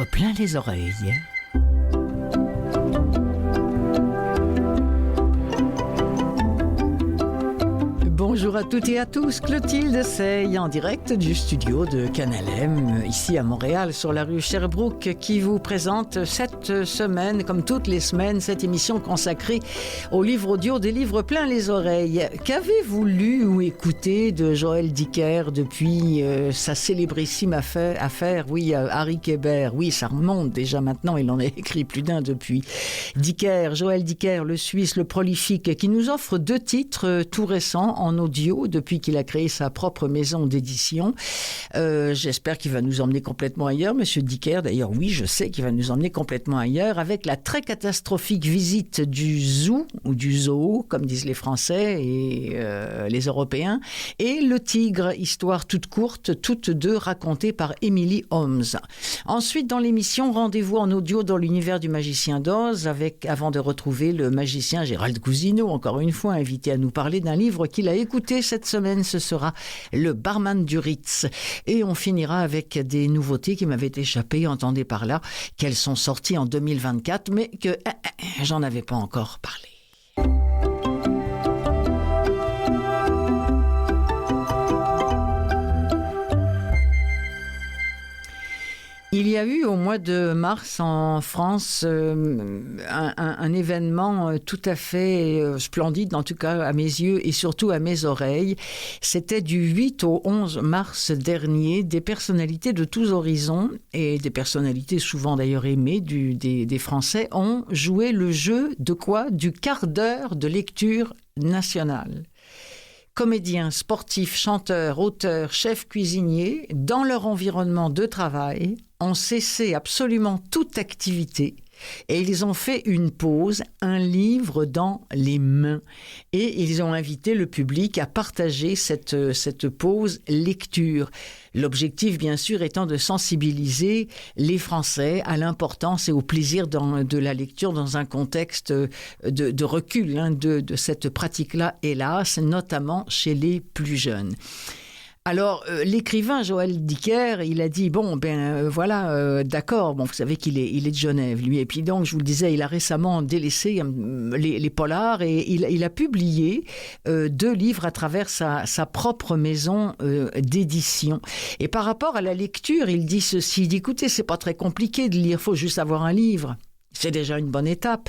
livres plein les oreilles. Bonjour à toutes et à tous, Clotilde Sey en direct du studio de Canal M, ici à Montréal, sur la rue Sherbrooke, qui vous présente cette semaine, comme toutes les semaines, cette émission consacrée aux livres audio, des livres plein les oreilles. Qu'avez-vous lu ou écouté de Joël Dicker depuis sa célébrissime affaire, oui, Harry Kéber? Oui, ça remonte déjà maintenant, il en a écrit plus d'un depuis. Dicker, Joël Dicker, le Suisse, le prolifique, qui nous offre 2 titres tout récents en audio depuis qu'il a créé sa propre maison d'édition. J'espère qu'il va nous emmener complètement ailleurs, Monsieur Dicker. D'ailleurs, oui, je sais qu'il va nous emmener complètement ailleurs avec la très catastrophique visite du zoo, ou du zoo, comme disent les Français et les Européens, et Le Tigre, histoire toute courte, toutes 2 racontées par Emily Holmes. Ensuite, dans l'émission, rendez-vous en audio dans l'univers du magicien d'Oz, avant de retrouver le magicien Gérald Cousineau, encore une fois invité à nous parler d'un livre qu'il a écouté cette semaine. Ce sera Le barman du Ritz. Et on finira avec des nouveautés qui m'avaient échappé, entendez par là, qu'elles sont sorties en 2024, mais que j'en avais pas encore parlé. Il y a eu au mois de mars en France un événement tout à fait splendide, en tout cas à mes yeux et surtout à mes oreilles. C'était du 8 au 11 mars dernier. Des personnalités de tous horizons et des personnalités souvent d'ailleurs aimées des Français ont joué le jeu de quoi? Du quart d'heure de lecture nationale. Comédiens, sportifs, chanteurs, auteurs, chefs cuisiniers, dans leur environnement de travail, ont cessé absolument toute activité et ils ont fait une pause, un livre dans les mains. Et ils ont invité le public à partager cette pause lecture. L'objectif, bien sûr, étant de sensibiliser les Français à l'importance et au plaisir de la lecture dans un contexte de recul de cette pratique-là, hélas, notamment chez les plus jeunes. Alors, l'écrivain Joël Dicker, il a dit, d'accord, vous savez qu'il est de Genève, lui, et puis donc, je vous le disais, il a récemment délaissé les polars, et il a publié 2 livres à travers sa propre maison d'édition. Et par rapport à la lecture, il dit ceci, il dit, écoutez, c'est pas très compliqué de lire, faut juste avoir un livre. C'est déjà une bonne étape.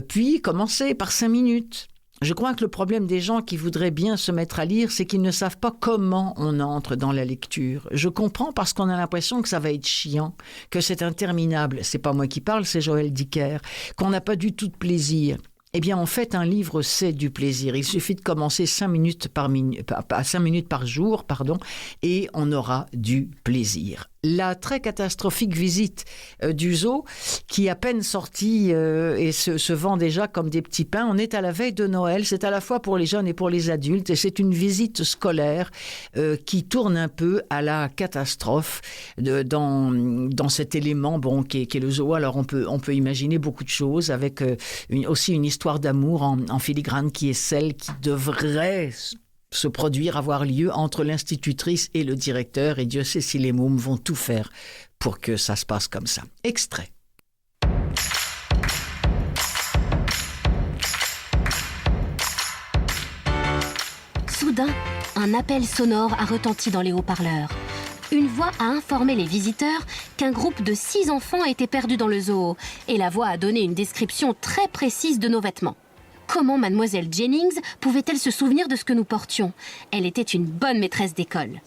Puis, commencez par 5 minutes. Je crois que le problème des gens qui voudraient bien se mettre à lire, c'est qu'ils ne savent pas comment on entre dans la lecture. Je comprends parce qu'on a l'impression que ça va être chiant, que c'est interminable. C'est pas moi qui parle, c'est Joël Dicker. Qu'on n'a pas du tout de plaisir. Eh bien, en fait, un livre, c'est du plaisir. Il suffit de commencer 5 minutes par jour, et on aura du plaisir. La très catastrophique visite du zoo, qui à peine sortie et se vend déjà comme des petits pains. On est à la veille de Noël, c'est à la fois pour les jeunes et pour les adultes, et c'est une visite scolaire qui tourne un peu à la catastrophe dans cet élément qui est le zoo. Alors on peut imaginer beaucoup de choses, avec aussi une histoire d'amour en filigrane qui est celle qui devrait se produire, avoir lieu entre l'institutrice et le directeur, et Dieu sait si les mômes vont tout faire pour que ça se passe comme ça. Extrait. Soudain, un appel sonore a retenti dans les haut-parleurs. Une voix a informé les visiteurs qu'un groupe de 6 enfants était perdu dans le zoo, et la voix a donné une description très précise de nos vêtements. Comment Mademoiselle Jennings pouvait-elle se souvenir de ce que nous portions? Elle était une bonne maîtresse d'école.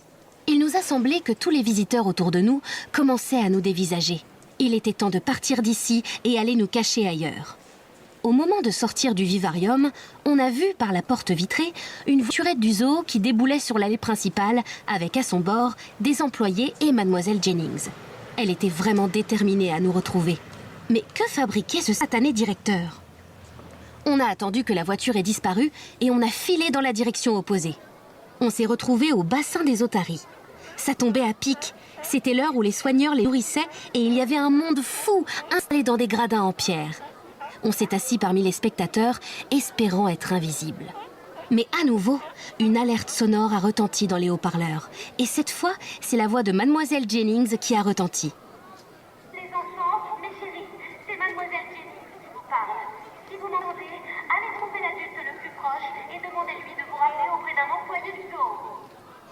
Il nous a semblé que tous les visiteurs autour de nous commençaient à nous dévisager. Il était temps de partir d'ici et aller nous cacher ailleurs. Au moment de sortir du vivarium, on a vu par la porte vitrée une voiturette du zoo qui déboulait sur l'allée principale avec à son bord des employés et Mademoiselle Jennings. Elle était vraiment déterminée à nous retrouver. Mais que fabriquait ce satané directeur? On a attendu que la voiture ait disparu et on a filé dans la direction opposée. On s'est retrouvés au bassin des otaries. Ça tombait à pic. C'était l'heure où les soigneurs les nourrissaient et il y avait un monde fou installé dans des gradins en pierre. On s'est assis parmi les spectateurs, espérant être invisible. Mais à nouveau, une alerte sonore a retenti dans les haut-parleurs. Et cette fois, c'est la voix de Mademoiselle Jennings qui a retenti. Les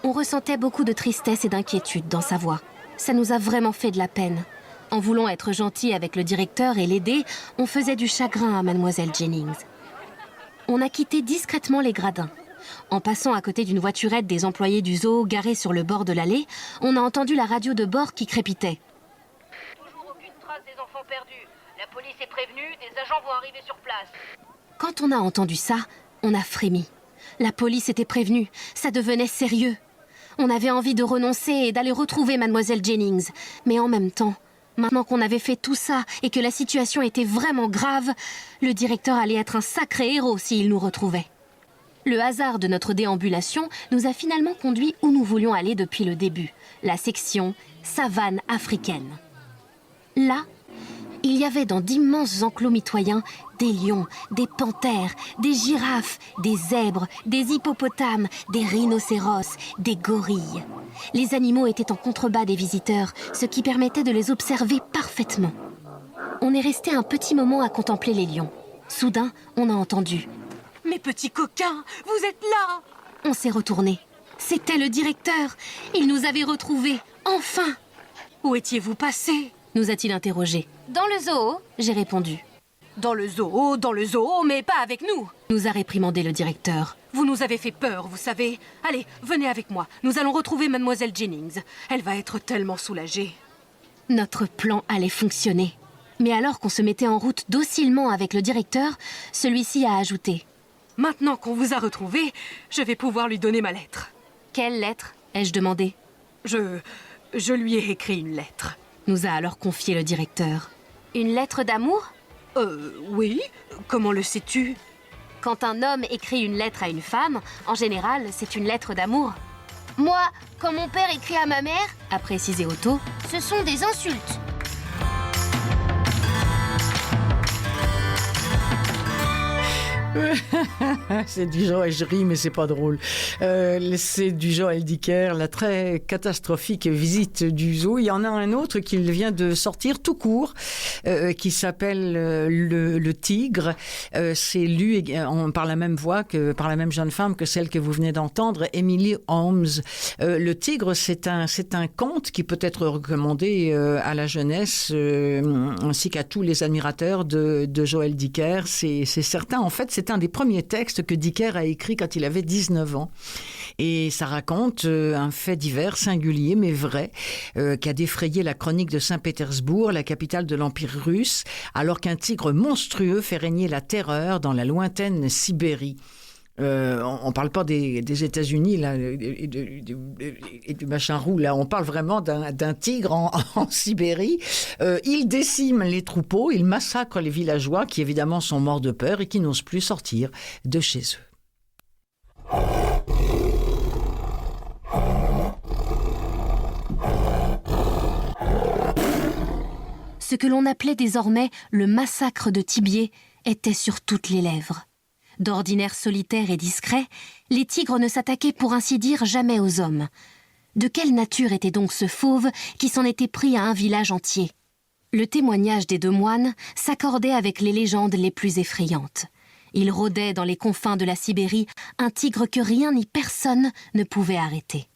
On ressentait beaucoup de tristesse et d'inquiétude dans sa voix. Ça nous a vraiment fait de la peine. En voulant être gentil avec le directeur et l'aider, on faisait du chagrin à Mademoiselle Jennings. On a quitté discrètement les gradins. En passant à côté d'une voiturette des employés du zoo garée sur le bord de l'allée, on a entendu la radio de bord qui crépitait. Toujours aucune trace des enfants perdus. La police est prévenue, des agents vont arriver sur place. Quand on a entendu ça, on a frémi. La police était prévenue, ça devenait sérieux. On avait envie de renoncer et d'aller retrouver Mademoiselle Jennings. Mais en même temps, maintenant qu'on avait fait tout ça et que la situation était vraiment grave, le directeur allait être un sacré héros s'il nous retrouvait. Le hasard de notre déambulation nous a finalement conduits où nous voulions aller depuis le début, la section savane africaine. Là, il y avait dans d'immenses enclos mitoyens des lions, des panthères, des girafes, des zèbres, des hippopotames, des rhinocéros, des gorilles. Les animaux étaient en contrebas des visiteurs, ce qui permettait de les observer parfaitement. On est resté un petit moment à contempler les lions. Soudain, on a entendu « Mes petits coquins, vous êtes là !» On s'est retourné. C'était le directeur. Il nous avait retrouvés, enfin. « Où étiez-vous passé ?» nous a-t-il interrogé. « Dans le zoo », j'ai répondu. « Dans le zoo, mais pas avec nous !» nous a réprimandé le directeur. « Vous nous avez fait peur, vous savez. Allez, venez avec moi. Nous allons retrouver Mademoiselle Jennings. Elle va être tellement soulagée. » Notre plan allait fonctionner. Mais alors qu'on se mettait en route docilement avec le directeur, celui-ci a ajouté. « Maintenant qu'on vous a retrouvés, je vais pouvoir lui donner ma lettre. »« Quelle lettre ?» ai-je demandé. « Je lui ai écrit une lettre. » nous a alors confié le directeur. Une lettre d'amour ? Oui. Comment le sais-tu ? Quand un homme écrit une lettre à une femme, en général, c'est une lettre d'amour. Moi, quand mon père écrit à ma mère, a précisé Otto, ce sont des insultes. C'est du Joël, je ris, mais c'est pas drôle. C'est du Joël Dicker, la très catastrophique visite du zoo. Il y en a un autre qui vient de sortir tout court, qui s'appelle le Tigre. C'est lu par la même voix par la même jeune femme que celle que vous venez d'entendre, Emily Holmes. Le Tigre, c'est un conte qui peut être recommandé à la jeunesse ainsi qu'à tous les admirateurs de Joël Dicker. C'est certain. En fait, c'est un des premiers textes que Dicker a écrit quand il avait 19 ans. Et ça raconte un fait divers, singulier, mais vrai, qui a défrayé la chronique de Saint-Pétersbourg, la capitale de l'Empire russe, alors qu'un tigre monstrueux fait régner la terreur dans la lointaine Sibérie. On parle pas des États-Unis là et du machin roux là, on parle vraiment d'un tigre en Sibérie. Il décime les troupeaux, il massacre les villageois qui évidemment sont morts de peur et qui n'osent plus sortir de chez eux. Ce que l'on appelait désormais le massacre de Tybié était sur toutes les lèvres. D'ordinaire solitaires et discrets, les tigres ne s'attaquaient pour ainsi dire jamais aux hommes. De quelle nature était donc ce fauve qui s'en était pris à un village entier ? Le témoignage des deux moines s'accordait avec les légendes les plus effrayantes. Il rôdait dans les confins de la Sibérie un tigre que rien ni personne ne pouvait arrêter.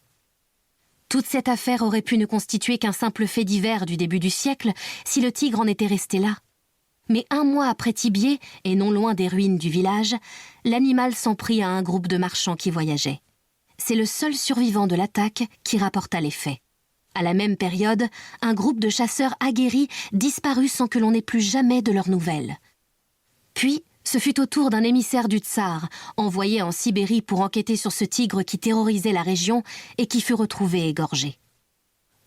Toute cette affaire aurait pu ne constituer qu'un simple fait divers du début du siècle si le tigre en était resté là. Mais un mois après Tybié, et non loin des ruines du village, l'animal s'en prit à un groupe de marchands qui voyageaient. C'est le seul survivant de l'attaque qui rapporta les faits. À la même période, un groupe de chasseurs aguerris disparut sans que l'on n'ait plus jamais de leurs nouvelles. Puis, ce fut au tour d'un émissaire du tsar, envoyé en Sibérie pour enquêter sur ce tigre qui terrorisait la région et qui fut retrouvé égorgé.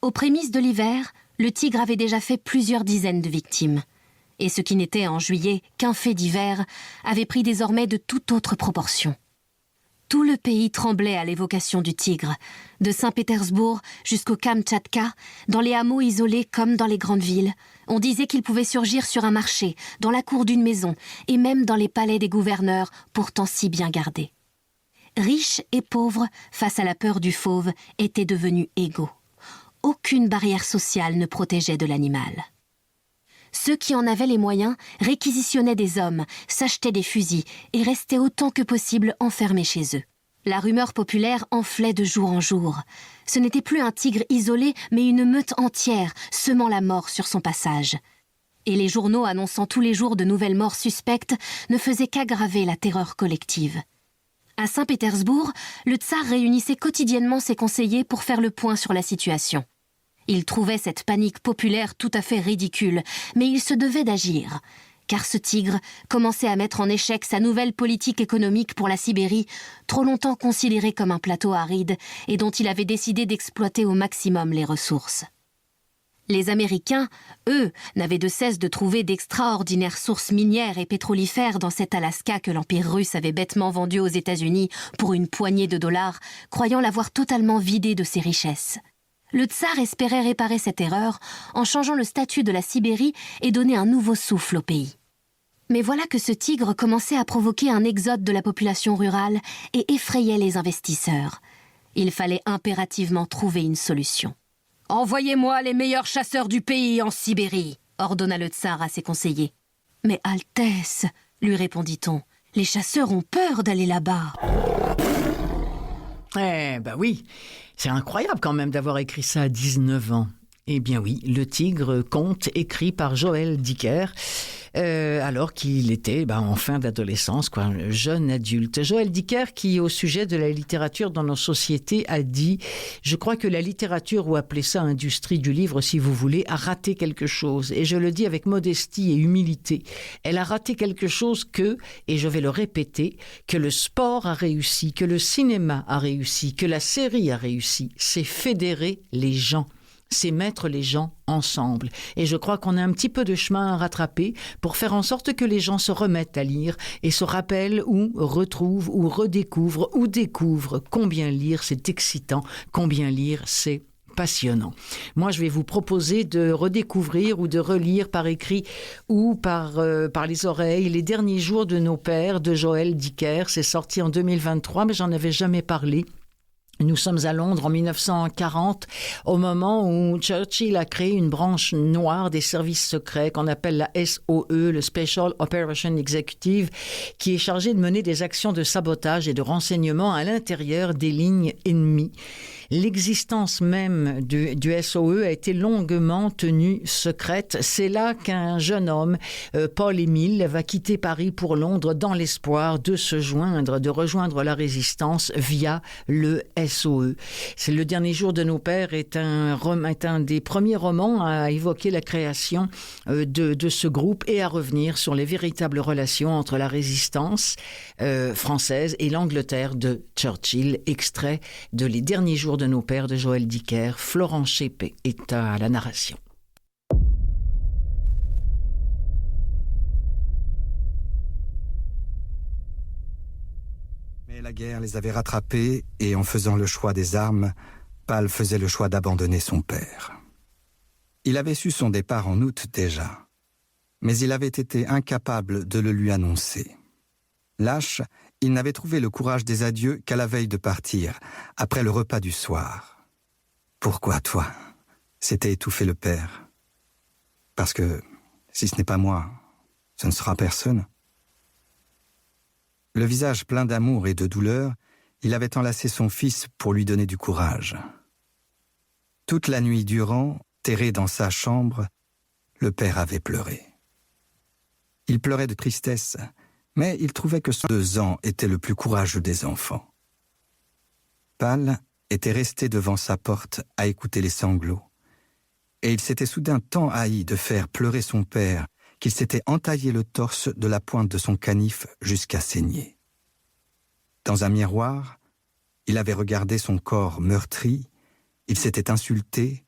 Aux prémices de l'hiver, le tigre avait déjà fait plusieurs dizaines de victimes. Et ce qui n'était en juillet qu'un fait divers avait pris désormais de toute autre proportion. Tout le pays tremblait à l'évocation du tigre, de Saint-Pétersbourg jusqu'au Kamtchatka, dans les hameaux isolés comme dans les grandes villes. On disait qu'il pouvait surgir sur un marché, dans la cour d'une maison, et même dans les palais des gouverneurs, pourtant si bien gardés. Riches et pauvres, face à la peur du fauve, étaient devenus égaux. Aucune barrière sociale ne protégeait de l'animal. Ceux qui en avaient les moyens réquisitionnaient des hommes, s'achetaient des fusils et restaient autant que possible enfermés chez eux. La rumeur populaire enflait de jour en jour. Ce n'était plus un tigre isolé, mais une meute entière, semant la mort sur son passage. Et les journaux annonçant tous les jours de nouvelles morts suspectes ne faisaient qu'aggraver la terreur collective. À Saint-Pétersbourg, le tsar réunissait quotidiennement ses conseillers pour faire le point sur la situation. Il trouvait cette panique populaire tout à fait ridicule, mais il se devait d'agir. Car ce tigre commençait à mettre en échec sa nouvelle politique économique pour la Sibérie, trop longtemps considérée comme un plateau aride et dont il avait décidé d'exploiter au maximum les ressources. Les Américains, eux, n'avaient de cesse de trouver d'extraordinaires sources minières et pétrolifères dans cet Alaska que l'Empire russe avait bêtement vendu aux États-Unis pour une poignée de dollars, croyant l'avoir totalement vidé de ses richesses. Le tsar espérait réparer cette erreur en changeant le statut de la Sibérie et donner un nouveau souffle au pays. Mais voilà que ce tigre commençait à provoquer un exode de la population rurale et effrayait les investisseurs. Il fallait impérativement trouver une solution. « Envoyez-moi les meilleurs chasseurs du pays en Sibérie !» ordonna le tsar à ses conseillers. « Mais Altesse, lui répondit-on, les chasseurs ont peur d'aller là-bas. » Eh ben oui, c'est incroyable quand même d'avoir écrit ça à 19 ans. Eh bien oui, Le Tigre, conte écrit par Joël Dicker, alors qu'il était en fin d'adolescence, jeune adulte. Joël Dicker qui, au sujet de la littérature dans nos sociétés, a dit « Je crois que la littérature, ou appelez ça industrie du livre si vous voulez, a raté quelque chose. Et je le dis avec modestie et humilité. Elle a raté quelque chose que, et je vais le répéter, que le sport a réussi, que le cinéma a réussi, que la série a réussi. C'est fédérer les gens. C'est mettre les gens ensemble. Et je crois qu'on a un petit peu de chemin à rattraper pour faire en sorte que les gens se remettent à lire et se rappellent ou retrouvent ou redécouvrent ou découvrent combien lire c'est excitant, combien lire c'est passionnant. Moi, je vais vous proposer de redécouvrir ou de relire par écrit ou par les oreilles Les derniers jours de nos pères de Joël Dicker. C'est sorti en 2023, mais j'en avais jamais parlé. Nous sommes à Londres en 1940, au moment où Churchill a créé une branche noire des services secrets qu'on appelle la SOE, le Special Operation Executive, qui est chargée de mener des actions de sabotage et de renseignement à l'intérieur des lignes ennemies. L'existence même du SOE a été longuement tenue secrète. C'est là qu'un jeune homme, Paul Émile, va quitter Paris pour Londres dans l'espoir de rejoindre la résistance via le SOE. C'est Le dernier jour de nos pères est un des premiers romans à évoquer la création de ce groupe et à revenir sur les véritables relations entre la résistance française et l'Angleterre de Churchill. Extrait de Les derniers jours de nos pères de Joël Dicker. Florent Chépé est à la narration. Mais la guerre les avait rattrapés et en faisant le choix des armes, Pal faisait le choix d'abandonner son père. Il avait su son départ en août déjà, mais il avait été incapable de le lui annoncer. Lâche, il n'avait trouvé le courage des adieux qu'à la veille de partir, après le repas du soir. « Pourquoi toi ?» s'était étouffé le père. « Parce que, si ce n'est pas moi, ce ne sera personne. » Le visage plein d'amour et de douleur, il avait enlacé son fils pour lui donner du courage. Toute la nuit durant, terré dans sa chambre, le père avait pleuré. Il pleurait de tristesse, mais il trouvait que son 2 ans était le plus courageux des enfants. Pal était resté devant sa porte à écouter les sanglots, et il s'était soudain tant haï de faire pleurer son père qu'il s'était entaillé le torse de la pointe de son canif jusqu'à saigner. Dans un miroir, il avait regardé son corps meurtri, il s'était insulté,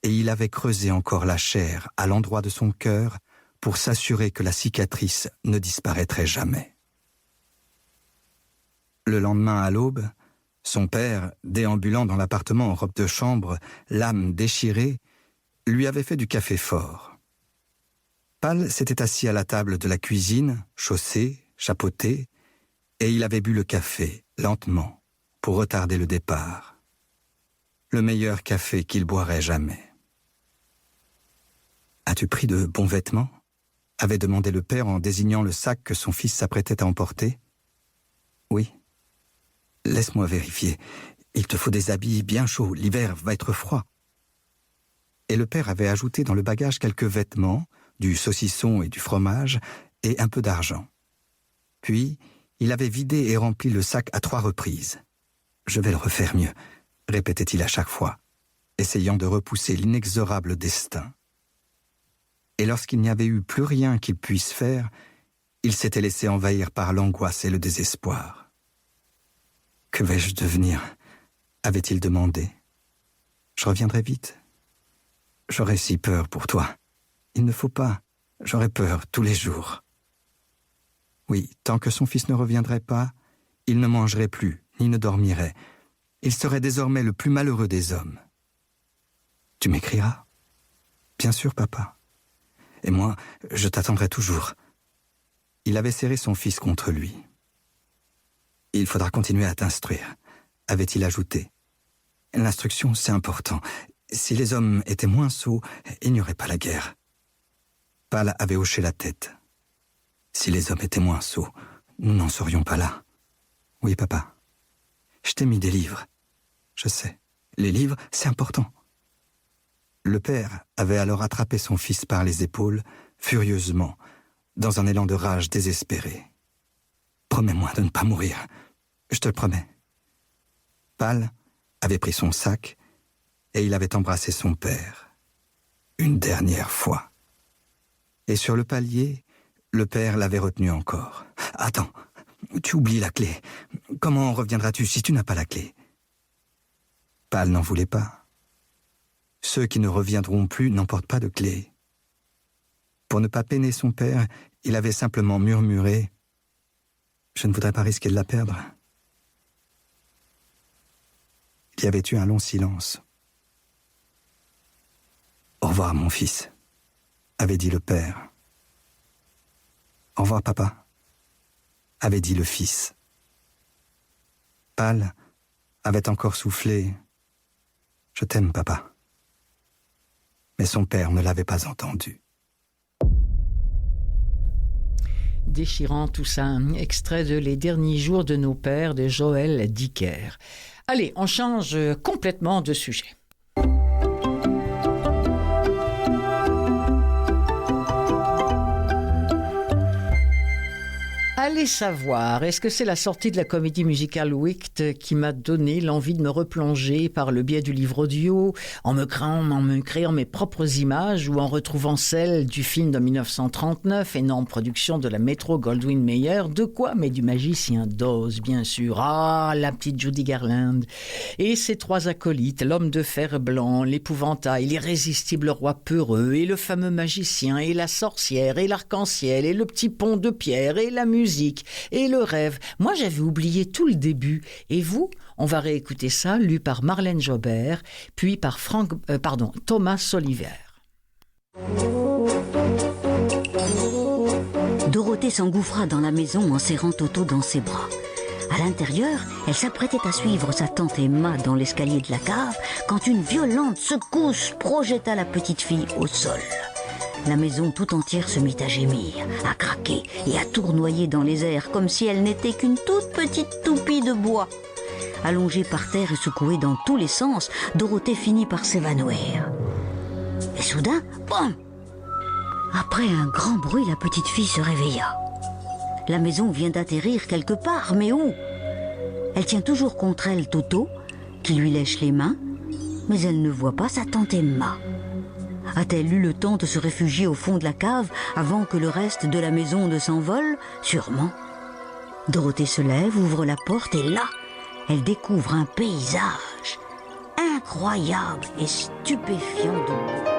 et il avait creusé encore la chair à l'endroit de son cœur pour s'assurer que la cicatrice ne disparaîtrait jamais. Le lendemain à l'aube, son père, déambulant dans l'appartement en robe de chambre, l'âme déchirée, lui avait fait du café fort. Pal s'était assis à la table de la cuisine, chaussé, chapeauté, et il avait bu le café, lentement, pour retarder le départ. Le meilleur café qu'il boirait jamais. « As-tu pris de bons vêtements ?» avait demandé le père en désignant le sac que son fils s'apprêtait à emporter. « Oui. » Laisse-moi vérifier. Il te faut des habits bien chauds, l'hiver va être froid. » Et le père avait ajouté dans le bagage quelques vêtements, du saucisson et du fromage, et un peu d'argent. Puis, il avait vidé et rempli le sac à 3 reprises. « Je vais le refaire mieux », répétait-il à chaque fois, essayant de repousser l'inexorable destin. Et lorsqu'il n'y avait eu plus rien qu'il puisse faire, il s'était laissé envahir par l'angoisse et le désespoir. « Que vais-je devenir ?» avait-il demandé. « Je reviendrai vite. J'aurais si peur pour toi. Il ne faut pas. J'aurais peur tous les jours. » Oui, tant que son fils ne reviendrait pas, il ne mangerait plus, ni ne dormirait. Il serait désormais le plus malheureux des hommes. « Tu m'écriras ?»« Bien sûr, papa. Et moi, je t'attendrai toujours. » Il avait serré son fils contre lui. « Il faudra continuer à t'instruire, » avait-il ajouté. « L'instruction, c'est important. Si les hommes étaient moins sots, il n'y aurait pas la guerre. » Pal avait hoché la tête. « Si les hommes étaient moins sots, nous n'en serions pas là. »« Oui, papa. Je t'ai mis des livres. Je sais. Les livres, c'est important. » Le père avait alors attrapé son fils par les épaules, furieusement, dans un élan de rage désespéré. « Promets-moi de ne pas mourir. Je te le promets. » Pal avait pris son sac et il avait embrassé son père. Une dernière fois. Et sur le palier, le père l'avait retenu encore. « Attends, tu oublies la clé. Comment reviendras-tu si tu n'as pas la clé ?» Pal n'en voulait pas. Ceux qui ne reviendront plus n'emportent pas de clé. Pour ne pas peiner son père, il avait simplement murmuré « Je ne voudrais pas risquer de la perdre. » Il y avait eu un long silence. « Au revoir, mon fils, » avait dit le père. « Au revoir, papa, » avait dit le fils. Pal avait encore soufflé « Je t'aime, papa. » Mais son père ne l'avait pas entendu. Déchirant tout ça, un extrait de Les derniers jours de nos pères de Joël Dicker. Allez, on change complètement de sujet. Allez savoir, est-ce que c'est la sortie de la comédie musicale Wicked qui m'a donné l'envie de me replonger par le biais du livre audio, en me créant mes propres images ou en retrouvant celles du film de 1939, énorme production de la Metro-Goldwyn-Mayer, de quoi? Mais du magicien d'Oz, bien sûr. Ah, la petite Judy Garland. Et ses 3 acolytes, l'homme de fer blanc, l'épouvantail, l'irrésistible roi peureux, et le fameux magicien, et la sorcière, et l'arc-en-ciel, et le petit pont de pierre, et la musique, et le rêve. Moi, j'avais oublié tout le début. Et vous, on va réécouter ça, lu par Marlène Jobert, puis par Thomas Soliver. Dorothée s'engouffra dans la maison en serrant Toto dans ses bras. À l'intérieur, elle s'apprêtait à suivre sa tante Emma dans l'escalier de la cave quand une violente secousse projeta la petite fille au sol. La maison tout entière se mit à gémir, à craquer et à tournoyer dans les airs comme si elle n'était qu'une toute petite toupie de bois. Allongée par terre et secouée dans tous les sens, Dorothée finit par s'évanouir. Et soudain, boum! Après un grand bruit, la petite fille se réveilla. La maison vient d'atterrir quelque part, mais où? Elle tient toujours contre elle Toto, qui lui lèche les mains, mais elle ne voit pas sa tante Emma. A-t-elle eu le temps de se réfugier au fond de la cave avant que le reste de la maison ne s'envole? Sûrement. Dorothée se lève, ouvre la porte et là, elle découvre un paysage incroyable et stupéfiant de beauté.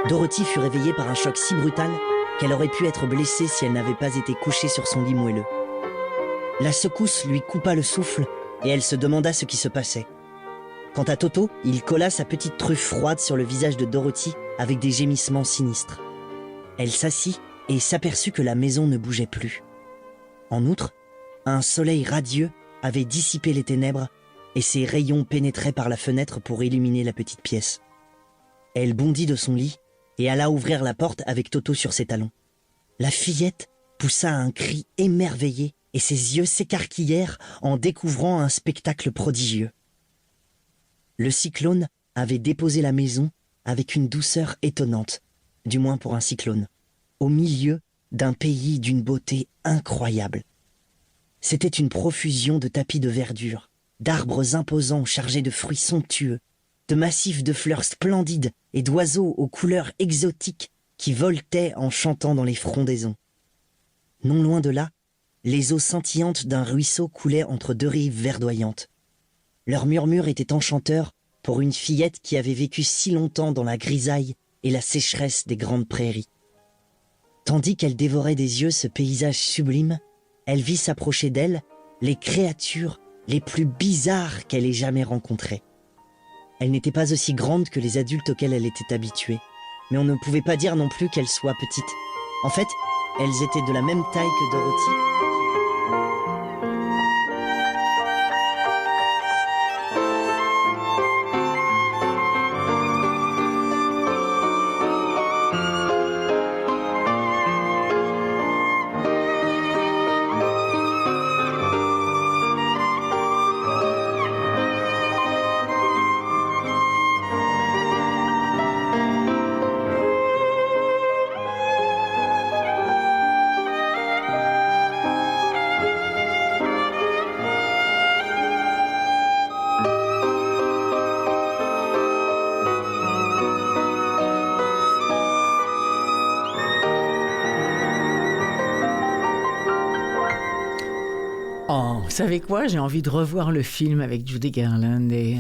Dorothy fut réveillée par un choc si brutal qu'elle aurait pu être blessée si elle n'avait pas été couchée sur son lit moelleux. La secousse lui coupa le souffle et elle se demanda ce qui se passait. Quant à Toto, il colla sa petite truffe froide sur le visage de Dorothy avec des gémissements sinistres. Elle s'assit et s'aperçut que la maison ne bougeait plus. En outre, un soleil radieux avait dissipé les ténèbres et ses rayons pénétraient par la fenêtre pour illuminer la petite pièce. Elle bondit de son lit et alla ouvrir la porte avec Toto sur ses talons. La fillette poussa un cri émerveillé et ses yeux s'écarquillèrent en découvrant un spectacle prodigieux. Le cyclone avait déposé la maison avec une douceur étonnante, du moins pour un cyclone, au milieu d'un pays d'une beauté incroyable. C'était une profusion de tapis de verdure, d'arbres imposants chargés de fruits somptueux, de massifs de fleurs splendides et d'oiseaux aux couleurs exotiques qui voletaient en chantant dans les frondaisons. Non loin de là, les eaux scintillantes d'un ruisseau coulaient entre deux rives verdoyantes. Leur murmure était enchanteur pour une fillette qui avait vécu si longtemps dans la grisaille et la sécheresse des grandes prairies. Tandis qu'elle dévorait des yeux ce paysage sublime, elle vit s'approcher d'elle les créatures les plus bizarres qu'elle ait jamais rencontrées. Elle n'était pas aussi grande que les adultes auxquels elle était habituée, mais on ne pouvait pas dire non plus qu'elle soit petite. En fait, elles étaient de la même taille que Dorothy. Oh, vous savez quoi? J'ai envie de revoir le film avec Judy Garland et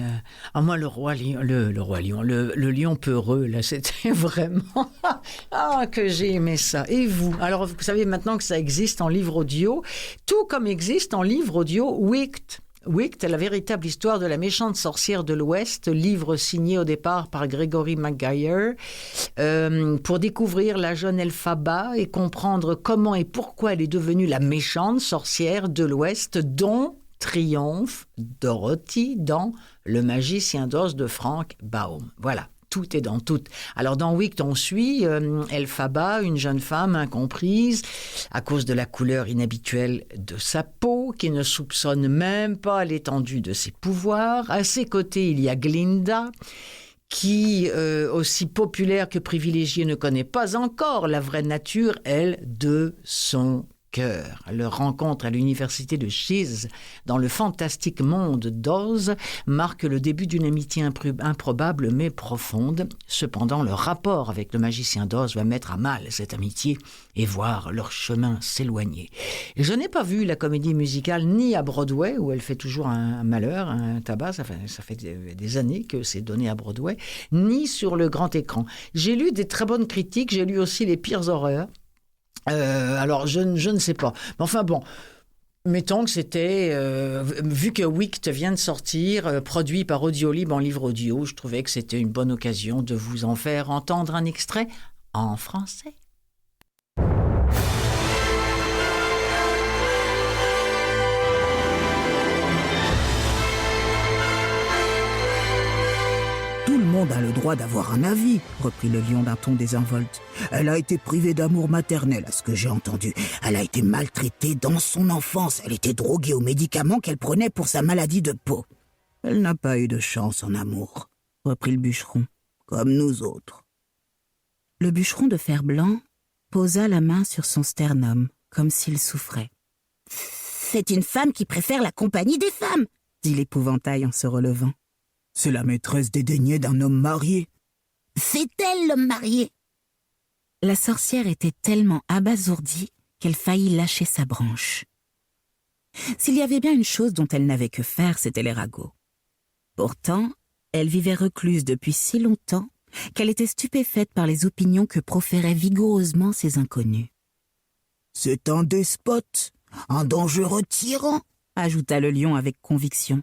moi le roi lion, le lion peureux là, c'était vraiment que j'ai aimé ça. Et vous? Alors vous savez maintenant que ça existe en livre audio, tout comme existe en livre audio Wicked. Wicked, la véritable histoire de la méchante sorcière de l'Ouest, livre signé au départ par Gregory Maguire, pour découvrir la jeune Elphaba et comprendre comment et pourquoi elle est devenue la méchante sorcière de l'Ouest dont triomphe Dorothy dans Le Magicien d'Oz de Frank Baum. Voilà. Tout est dans tout. Alors dans Wicked, on suit Elphaba, une jeune femme incomprise à cause de la couleur inhabituelle de sa peau, qui ne soupçonne même pas l'étendue de ses pouvoirs. À ses côtés, il y a Glinda, qui, aussi populaire que privilégiée, ne connaît pas encore la vraie nature, elle, de son cœur. Leur rencontre à l'université de Shiz, dans le fantastique monde d'Oz, marque le début d'une amitié improbable mais profonde. Cependant, leur rapport avec le magicien d'Oz va mettre à mal cette amitié et voir leur chemin s'éloigner. Et je n'ai pas vu la comédie musicale ni à Broadway, où elle fait toujours un malheur, un tabac, ça fait des années que c'est donné à Broadway, ni sur le grand écran. J'ai lu des très bonnes critiques, j'ai lu aussi les pires horreurs. Alors, je ne sais pas. Mais enfin bon, mettons que c'était, vu que Wicked vient de sortir, produit par Audiolib en livre audio, je trouvais que c'était une bonne occasion de vous en faire entendre un extrait en français. Tout le monde a le droit d'avoir un avis, reprit le lion d'un ton désinvolte. Elle a été privée d'amour maternel, à ce que j'ai entendu. Elle a été maltraitée dans son enfance. Elle était droguée aux médicaments qu'elle prenait pour sa maladie de peau. Elle n'a pas eu de chance en amour, reprit le bûcheron, comme nous autres. Le bûcheron de fer blanc posa la main sur son sternum, comme s'il souffrait. « C'est une femme qui préfère la compagnie des femmes !» dit l'épouvantail en se relevant. C'est la maîtresse dédaignée d'un homme marié. C'est elle l'homme marié. La sorcière était tellement abasourdie qu'elle faillit lâcher sa branche. S'il y avait bien une chose dont elle n'avait que faire, c'était les ragots. Pourtant, elle vivait recluse depuis si longtemps qu'elle était stupéfaite par les opinions que proféraient vigoureusement ces inconnus. C'est un despote, un dangereux tyran, ajouta le lion avec conviction.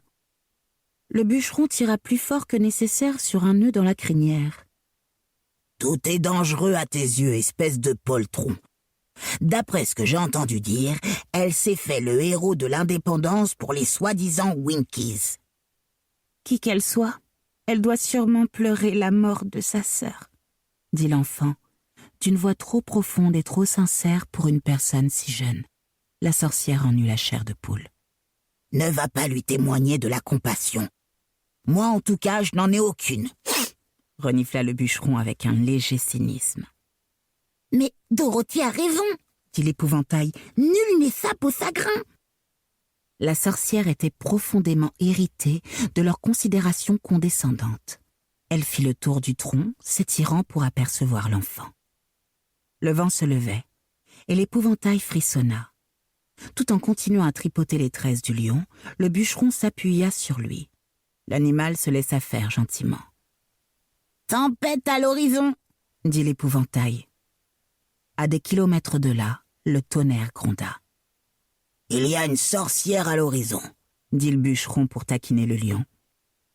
Le bûcheron tira plus fort que nécessaire sur un nœud dans la crinière. Tout est dangereux à tes yeux, espèce de poltron. D'après ce que j'ai entendu dire, elle s'est fait le héros de l'indépendance pour les soi-disant Winkies. Qui qu'elle soit, elle doit sûrement pleurer la mort de sa sœur, dit l'enfant, d'une voix trop profonde et trop sincère pour une personne si jeune. La sorcière en eut la chair de poule. Ne va pas lui témoigner de la compassion. Moi, en tout cas, je n'en ai aucune. Renifla le bûcheron avec un léger cynisme. Mais Dorothy a raison, dit l'épouvantail. Nul n'est sape au sagrin. La sorcière était profondément irritée de leur considération condescendante. Elle fit le tour du tronc, s'étirant pour apercevoir l'enfant. Le vent se levait, et l'épouvantail frissonna. Tout en continuant à tripoter les tresses du lion, le bûcheron s'appuya sur lui. L'animal se laissa faire gentiment. « Tempête à l'horizon !» dit l'épouvantail. À des kilomètres de là, le tonnerre gronda. « Il y a une sorcière à l'horizon !» dit le bûcheron pour taquiner le lion.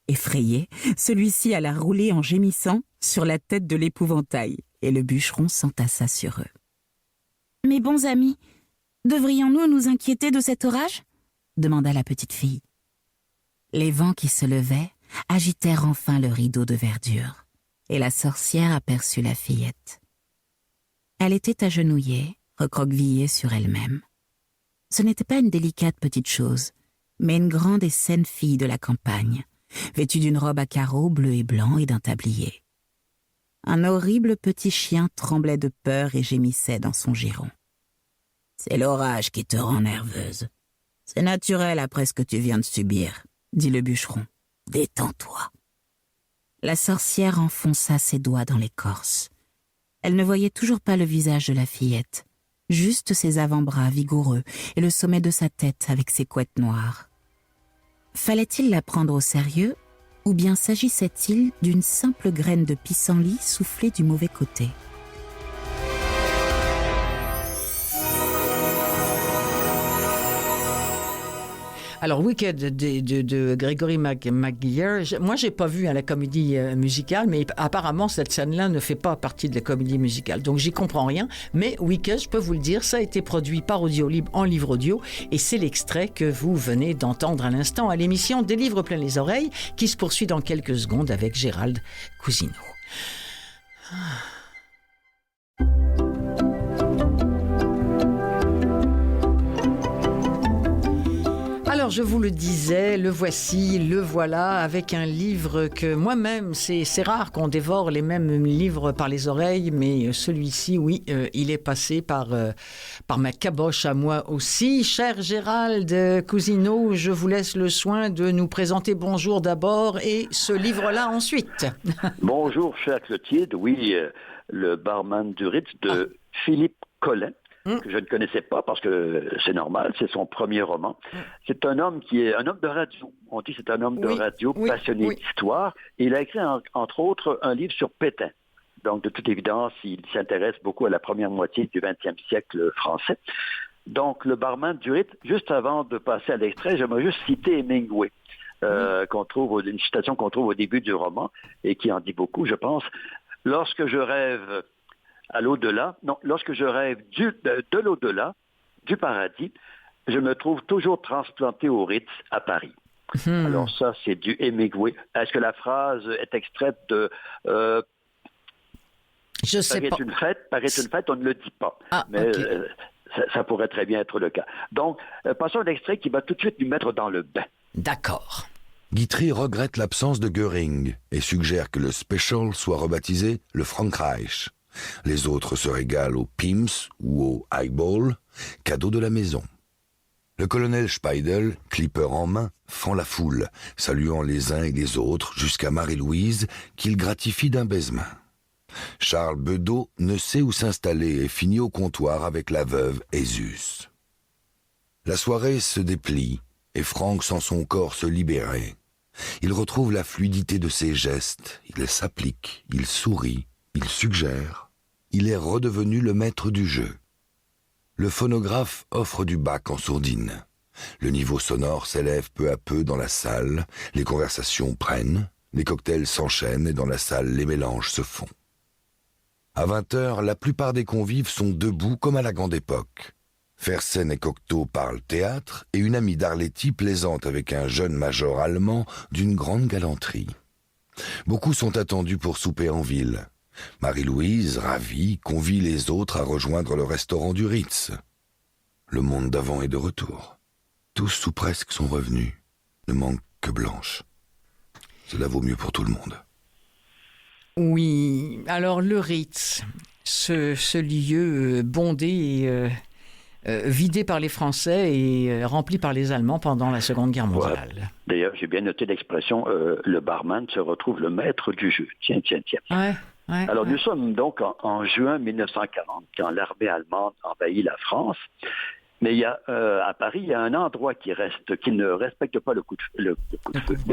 Effrayé, celui-ci alla rouler en gémissant sur la tête de l'épouvantail, et le bûcheron s'entassa sur eux. « Mes bons amis, devrions-nous nous inquiéter de cet orage ?» demanda la petite fille. Les vents qui se levaient agitèrent enfin le rideau de verdure, et la sorcière aperçut la fillette. Elle était agenouillée, recroquevillée sur elle-même. Ce n'était pas une délicate petite chose, mais une grande et saine fille de la campagne, vêtue d'une robe à carreaux bleu et blanc et d'un tablier. Un horrible petit chien tremblait de peur et gémissait dans son giron. « C'est l'orage qui te rend nerveuse. C'est naturel après ce que tu viens de subir, » dit le bûcheron. « Détends-toi. » La sorcière enfonça ses doigts dans l'écorce. Elle ne voyait toujours pas le visage de la fillette, juste ses avant-bras vigoureux et le sommet de sa tête avec ses couettes noires. Fallait-il la prendre au sérieux, ou bien s'agissait-il d'une simple graine de pissenlit soufflée du mauvais côté ? Alors, Wicked de Gregory McGuire, moi, j'ai pas vu la comédie musicale, mais apparemment, cette scène-là ne fait pas partie de la comédie musicale. Donc, j'y comprends rien. Mais Wicked, je peux vous le dire, ça a été produit par Audiolib en livre audio. Et c'est l'extrait que vous venez d'entendre à l'instant à l'émission Des livres plein les oreilles, qui se poursuit dans quelques secondes avec Gérald Cousineau. Alors, je vous le disais, le voici, le voilà, avec un livre que moi-même, c'est rare qu'on dévore les mêmes livres par les oreilles, mais celui-ci, oui, il est passé par ma caboche à moi aussi. Cher Gérald Cousineau, je vous laisse le soin de nous présenter Bonjour d'abord et ce livre-là ensuite. Bonjour, cher Clotilde, oui, le barman du Ritz de Philippe Collin. Que je ne connaissais pas parce que c'est normal, c'est son premier roman. C'est un homme qui est un homme de radio. On dit que c'est un homme de radio passionné d'histoire. Et il a écrit, entre autres, un livre sur Pétain. Donc, de toute évidence, il s'intéresse beaucoup à la première moitié du XXe siècle français. Donc, le barman du Ritz, juste avant de passer à l'extrait, j'aimerais juste citer Hemingway, une citation qu'on trouve au début du roman et qui en dit beaucoup, je pense. Lorsque je rêve à l'au-delà, non, lorsque je rêve de l'au-delà, du paradis, je me trouve toujours transplanté au Ritz à Paris. Alors ça, c'est du Hemingway. Est-ce que la phrase est extraite de je sais Paris pas. Paris est une fête, on ne le dit pas. Mais okay. Ça pourrait très bien être le cas. Donc, passons à l'extrait qui va tout de suite nous mettre dans le bain. D'accord. Guitry regrette l'absence de Göring et suggère que le Special soit rebaptisé le Frankreich. Les autres se régalent au Pims ou au Highball, cadeau de la maison. Le colonel Speidel, clipper en main, fend la foule, saluant les uns et les autres jusqu'à Marie-Louise, qu'il gratifie d'un baisement. Charles Bedeau ne sait où s'installer et finit au comptoir avec la veuve Esus. La soirée se déplie et Franck sent son corps se libérer. Il retrouve la fluidité de ses gestes, il s'applique, il sourit, il suggère. Il est redevenu le maître du jeu. Le phonographe offre du bac en sourdine. Le niveau sonore s'élève peu à peu dans la salle, les conversations prennent, les cocktails s'enchaînent et dans la salle les mélanges se font. À 20h, la plupart des convives sont debout comme à la grande époque. Fersen et Cocteau parlent théâtre et une amie d'Arletty plaisante avec un jeune major allemand d'une grande galanterie. Beaucoup sont attendus pour souper en ville. Marie-Louise, ravie, convie les autres à rejoindre le restaurant du Ritz. Le monde d'avant est de retour. Tous ou presque sont revenus. Ne manque que Blanche. Cela vaut mieux pour tout le monde. Oui, alors le Ritz, ce lieu bondé et vidé par les Français et rempli par les Allemands pendant la Seconde Guerre mondiale. Ouais. D'ailleurs, j'ai bien noté l'expression le barman se retrouve le maître du jeu. Tiens. Ouais, Alors, nous sommes donc en juin 1940, quand l'armée allemande envahit la France. Mais il y a, à Paris, il y a un endroit qui ne respecte pas le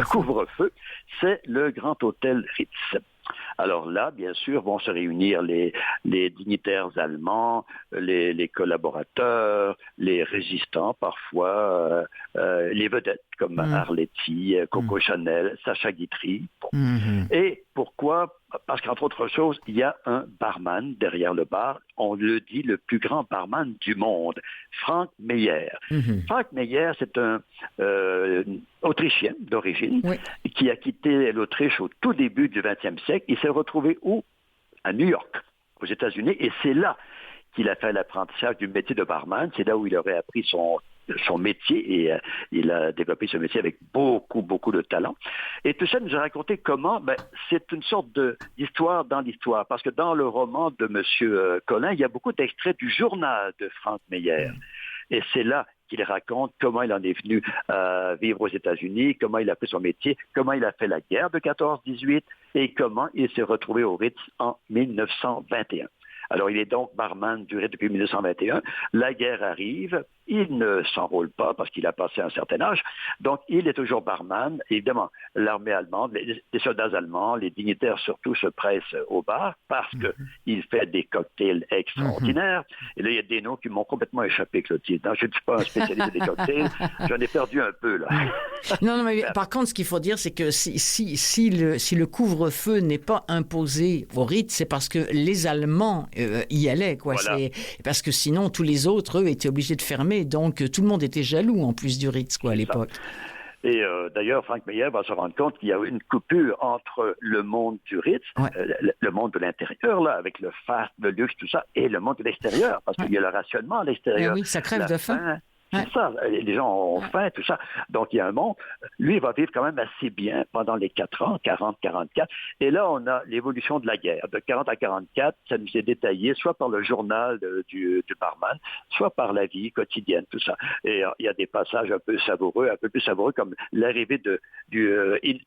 couvre-feu, c'est le Grand Hôtel Ritz. Alors là, bien sûr, vont se réunir les dignitaires allemands, les collaborateurs, les résistants parfois, les vedettes comme Arletty, Coco Chanel, Sacha Guitry. Bon. Et pourquoi? Parce qu'entre autres choses, il y a un barman derrière le bar, on le dit le plus grand barman du monde, Frank Meyer. Frank Meyer, c'est un Autrichien d'origine qui a quitté l'Autriche au tout début du XXe siècle. Il s'est retrouvé où? À New York, aux États-Unis, et c'est là qu'il a fait l'apprentissage du métier de barman. C'est là où il aurait appris son métier et il a développé ce métier avec beaucoup de talent. Et tout ça nous a raconté comment, c'est une sorte d'histoire dans l'histoire, parce que dans le roman de M. Collin, il y a beaucoup d'extraits du journal de Frank Meyer. Et c'est là qu'il raconte comment il en est venu vivre aux États-Unis, comment il a fait son métier, comment il a fait la guerre de 14-18 et comment il s'est retrouvé au Ritz en 1921. Alors, il est donc barman du Ritz depuis 1921. La guerre arrive. Il ne s'enrôle pas parce qu'il a passé un certain âge. Donc, il est toujours barman. Évidemment, l'armée allemande, les soldats allemands, les dignitaires surtout se pressent au bar parce qu'il fait des cocktails extraordinaires. Et là, il y a des noms qui m'ont complètement échappé, Clotilde. Je ne suis pas un spécialiste des cocktails. J'en ai perdu un peu, là. Non, mais par contre, ce qu'il faut dire, c'est que si le couvre-feu n'est pas imposé au Ritz, c'est parce que les Allemands y allaient, quoi. Voilà. Parce que sinon, tous les autres, eux, étaient obligés de fermer. Donc, tout le monde était jaloux, en plus du Ritz, quoi, à l'époque. Et d'ailleurs, Frank Meyer va se rendre compte qu'il y a une coupure entre le monde du Ritz, le monde de l'intérieur, là, avec le fast, le luxe, tout ça, et le monde de l'extérieur, parce qu'il y a le rationnement à l'extérieur. Oui, ça crève de faim. C'est ça, les gens ont faim, tout ça. Donc, il y a un monde. Lui, il va vivre quand même assez bien pendant les 4 ans, 40-44. Et là, on a l'évolution de la guerre. De 40 à 44, ça nous est détaillé, soit par le journal du barman, soit par la vie quotidienne, tout ça. Et il y a des passages un peu plus savoureux, comme l'arrivée de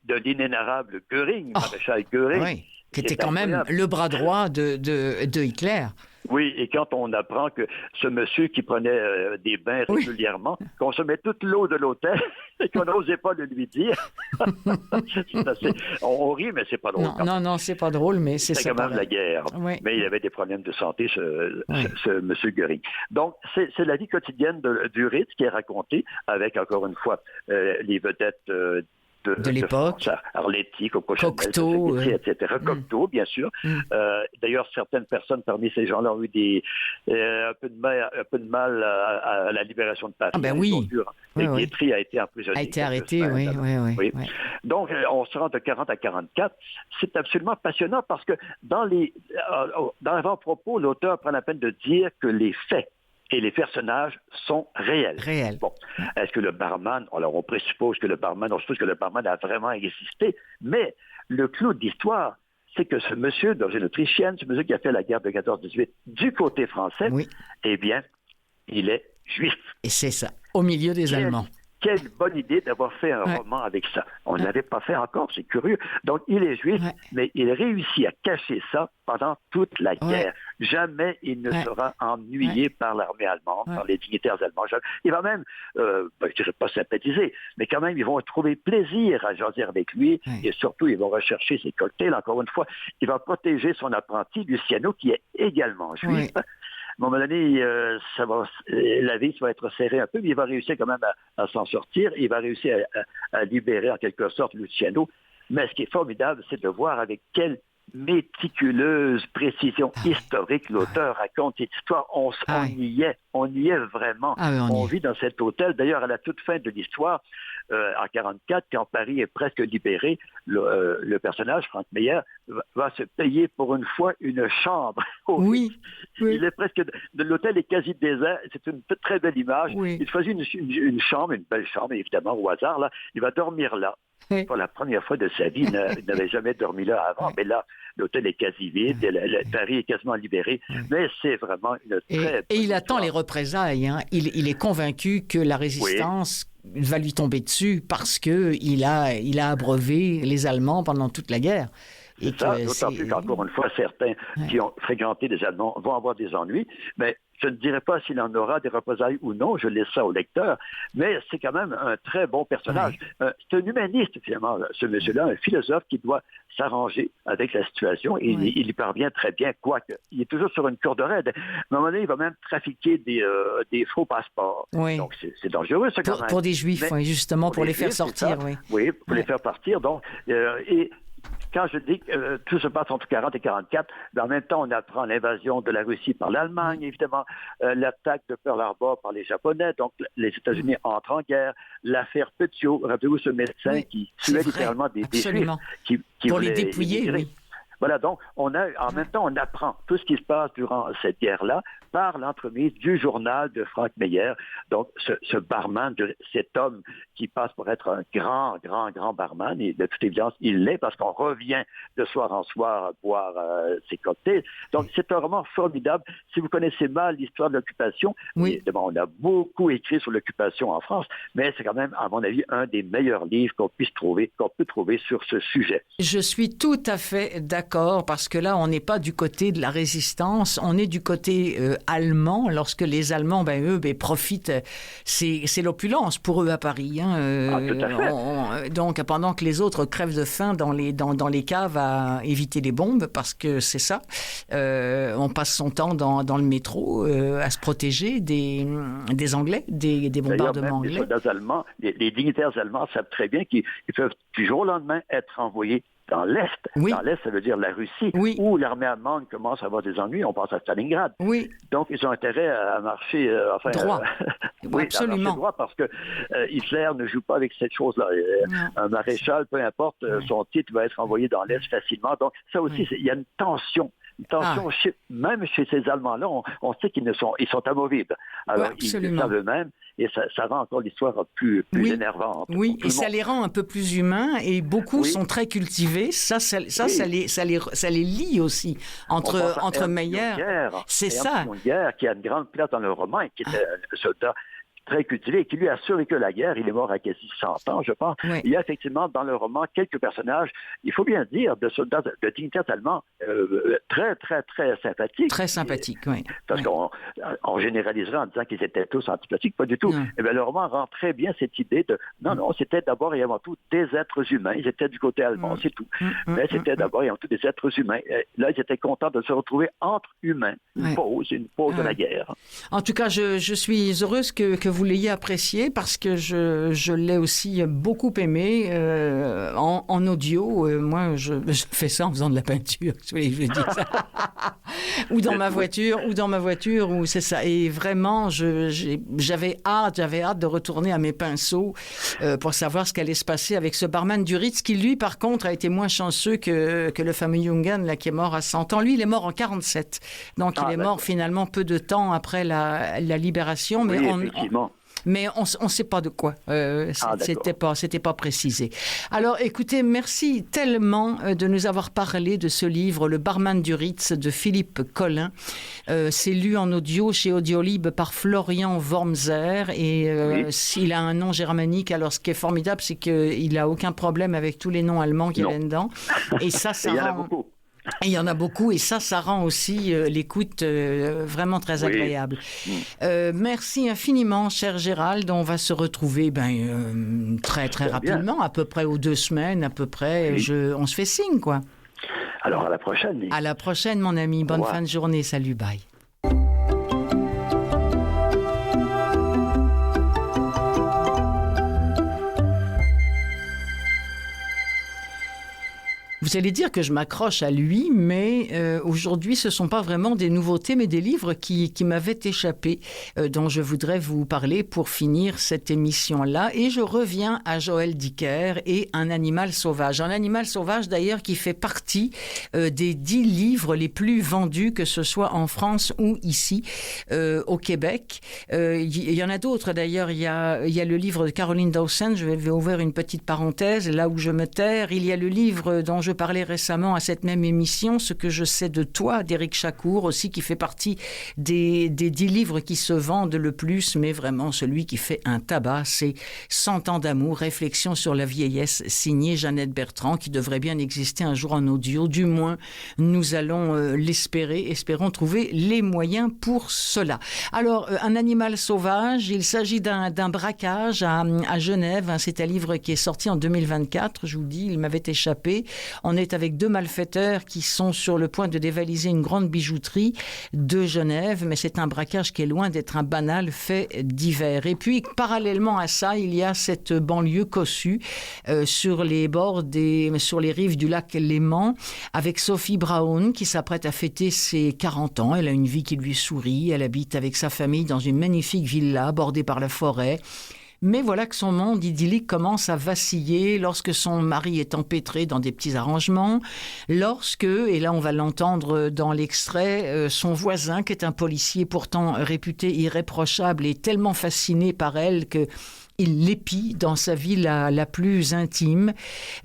l'inénarrable Göring, maréchal Göring. Oui, qui était quand même le bras droit de Hitler. Oui, et quand on apprend que ce monsieur qui prenait des bains régulièrement consommait toute l'eau de l'hôtel et qu'on n'osait pas le lui dire, on rit, mais c'est pas drôle. Non, c'est pas drôle, mais c'est ça. C'est quand même la guerre. Oui. Mais il avait des problèmes de santé, ce monsieur Göring. Donc, c'est la vie quotidienne du Ritz qui est racontée avec, encore une fois, les vedettes de l'époque, Arletty, Cocteau, etc. Cocteau, bien sûr. D'ailleurs, certaines personnes parmi ces gens-là ont eu un peu de mal à la libération de Paris. Ah ben oui. Guitry a été emprisonné. A été arrêté, oui. Donc, on se rend de 40 à 44. C'est absolument passionnant parce que dans l'avant-propos, l'auteur prend la peine de dire que les faits et les personnages sont réels. Bon. Est-ce que le barman, alors on suppose que le barman a vraiment existé, mais le clou de l'histoire, c'est que ce monsieur d'origine autrichienne, ce monsieur qui a fait la guerre de 14-18 du côté français, eh bien, il est juif. Et c'est ça, au milieu des Allemands. Quelle bonne idée d'avoir fait un roman avec ça. On ne l'avait pas fait encore, c'est curieux. Donc, il est juif, mais il réussit à cacher ça pendant toute la guerre. Jamais il ne sera ennuyé par l'armée allemande, par les dignitaires allemands. Il va même, je ne dirais pas sympathiser, mais quand même, ils vont trouver plaisir à jaser avec lui, et surtout, ils vont rechercher ses cocktails. Encore une fois, il va protéger son apprenti, Luciano, qui est également juif. À un moment donné, la vis va être serrée un peu, mais il va réussir quand même à s'en sortir. Il va réussir à libérer en quelque sorte Luciano. Mais ce qui est formidable, c'est de voir avec quelle méticuleuse précision historique. L'auteur raconte cette histoire. On y est vraiment. On vit dans cet hôtel. D'ailleurs, à la toute fin de l'histoire, en 44, quand Paris est presque libéré, le personnage, Frank Meyer, va se payer pour une fois une chambre. Oui. Il est presque... L'hôtel est quasi désert. C'est une très belle image. Oui. Il choisit une chambre, une belle chambre, évidemment, au hasard. Là. Il va dormir là. Pour la première fois de sa vie, il n'avait jamais dormi là avant, mais là, l'hôtel est quasi vide, Paris est quasiment libéré, mais c'est vraiment une très... Et il attend les représailles. Hein. Il est convaincu que la résistance va lui tomber dessus parce qu'il a abreuvé les Allemands pendant toute la guerre. C'est ça, d'autant plus qu'encore une fois, certains qui ont fréquenté les Allemands vont avoir des ennuis, mais je ne dirais pas s'il en aura des représailles ou non, je laisse ça au lecteur, mais c'est quand même un très bon personnage. C'est un humaniste, finalement, ce monsieur-là, un philosophe qui doit s'arranger avec la situation, et il y parvient très bien, quoique. Il est toujours sur une corde raide. À un moment donné, il va même trafiquer des faux passeports. Oui. Donc, c'est dangereux, ça, quand même. Pour des Juifs, justement, pour les faire sortir. Oui, pour les faire partir. Donc, et quand je dis que tout se passe entre 40 et 44, mais en même temps, on apprend l'invasion de la Russie par l'Allemagne, évidemment, l'attaque de Pearl Harbor par les Japonais, donc les États-Unis entrent en guerre, l'affaire Petiot, rappelez-vous ce médecin qui tuait littéralement des Juifs, qui pour les dépouiller, oui. Voilà, donc en même temps, on apprend tout ce qui se passe durant cette guerre-là par l'entremise du journal de Frank Meyer, donc ce barman, cet homme qui passe pour être un grand barman, et de toute évidence, il l'est parce qu'on revient de soir en soir boire ses cocktails. Donc, c'est un roman formidable. Si vous connaissez mal l'histoire de l'occupation, évidemment, on a beaucoup écrit sur l'occupation en France, mais c'est quand même, à mon avis, un des meilleurs livres qu'on peut trouver sur ce sujet. Je suis tout à fait d'accord, parce que là, on n'est pas du côté de la résistance, on est du côté allemand. Lorsque les Allemands, eux, profitent, c'est l'opulence pour eux à Paris. Tout à fait. Donc, pendant que les autres crèvent de faim dans les caves à éviter les bombes, parce que c'est ça, on passe son temps dans le métro à se protéger des Anglais, des bombardements anglais. Les soldats allemands, les dignitaires allemands savent très bien qu'ils peuvent du jour au lendemain être envoyés dans l'Est. Oui. Dans l'Est, ça veut dire la Russie, où l'armée allemande commence à avoir des ennuis. On pense à Stalingrad. Oui. Donc, ils ont intérêt à marcher... droit. Absolument. À marcher droit, parce que Hitler ne joue pas avec cette chose-là. Un maréchal, peu importe, son titre va être envoyé dans l'Est facilement. Donc, ça aussi, il y a une tension. Même chez ces Allemands-là, on sait qu'ils sont amovibles. Alors, ils le savent eux-mêmes, et ça rend encore l'histoire plus énervante. Oui, et ça les rend un peu plus humains, et beaucoup sont très cultivés. Ça les lie aussi entre Meyer. C'est ça. Guerre, qui a une grande place dans le roman, et qui était un soldat très cultivé et qui lui a survécu à la guerre. Il est mort à quasi 100 ans, je pense. Oui. Il y a effectivement dans le roman quelques personnages, il faut bien dire, de soldats, de dignitaires allemands très sympathiques. Très sympathiques, oui. Parce qu'on généraliserait en disant qu'ils étaient tous antipathiques, pas du tout. Eh bien, le roman rend très bien cette idée de... Non, c'était d'abord et avant tout des êtres humains. Ils étaient du côté allemand, c'est tout. Mais c'était d'abord et avant tout des êtres humains. Et là, ils étaient contents de se retrouver entre humains. Une pause de la guerre. En tout cas, je suis heureuse que vous l'ayez apprécié, parce que je l'ai aussi beaucoup aimé en audio. Moi, je fais ça en faisant de la peinture. Je veux dire ça. ou dans ma voiture, ou c'est ça. Et vraiment, j'avais hâte de retourner à mes pinceaux pour savoir ce qu'allait se passer avec ce barman du Ritz, qui lui, par contre, a été moins chanceux que le fameux Jungen, là, qui est mort à 100 ans. Lui, il est mort en 47. Donc, il est mort finalement peu de temps après la libération. Mais mais on ne sait pas de quoi. C'était pas précisé. Alors, écoutez, merci tellement de nous avoir parlé de ce livre, Le barman du Ritz, de Philippe Collin. C'est lu en audio chez Audiolib par Florian Wormser. Et s'il a un nom germanique, alors ce qui est formidable, c'est qu'il n'a aucun problème avec tous les noms allemands qu'il y a dedans. Et ça il y en a beaucoup. Il y en a beaucoup, et ça rend aussi l'écoute vraiment très agréable. Merci infiniment, cher Gérald. On va se retrouver très rapidement, à peu près aux 2 semaines, à peu près. On se fait signe, quoi. Alors, à la prochaine. À la prochaine, mon ami. Bonne fin de journée. Salut, bye. Vous allez dire que je m'accroche à lui, mais aujourd'hui, ce ne sont pas vraiment des nouveautés, mais des livres qui m'avaient échappé, dont je voudrais vous parler pour finir cette émission-là. Et je reviens à Joël Dicker et Un animal sauvage. Un animal sauvage, d'ailleurs, qui fait partie des 10 livres les plus vendus, que ce soit en France ou ici, au Québec. Il y en a d'autres, d'ailleurs. Il y a le livre de Caroline Dawson, je vais ouvrir une petite parenthèse, là où je me terre. Il y a le livre dont je parlais récemment à cette même émission, Ce que je sais de toi, d'Éric Chacour, aussi, qui fait partie des 10 livres qui se vendent le plus, mais vraiment celui qui fait un tabac, c'est 100 ans d'amour, réflexion sur la vieillesse, signé Jeannette Bertrand, qui devrait bien exister un jour en audio. Du moins, nous allons l'espérer, espérons trouver les moyens pour cela. Alors, Un animal sauvage, il s'agit d'un braquage à Genève. C'est un livre qui est sorti en 2024, je vous dis, il m'avait échappé. On est avec 2 malfaiteurs qui sont sur le point de dévaliser une grande bijouterie de Genève, mais c'est un braquage qui est loin d'être un banal fait divers. Et puis, parallèlement à ça, il y a cette banlieue cossue sur les rives du lac Léman, avec Sophie Brown qui s'apprête à fêter ses 40 ans. Elle a une vie qui lui sourit. Elle habite avec sa famille dans une magnifique villa bordée par la forêt. Mais voilà que son monde idyllique commence à vaciller lorsque son mari est empêtré dans des petits arrangements, lorsque, et là on va l'entendre dans l'extrait, son voisin, qui est un policier pourtant réputé irréprochable, est tellement fasciné par elle que il l'épie dans sa vie la plus intime.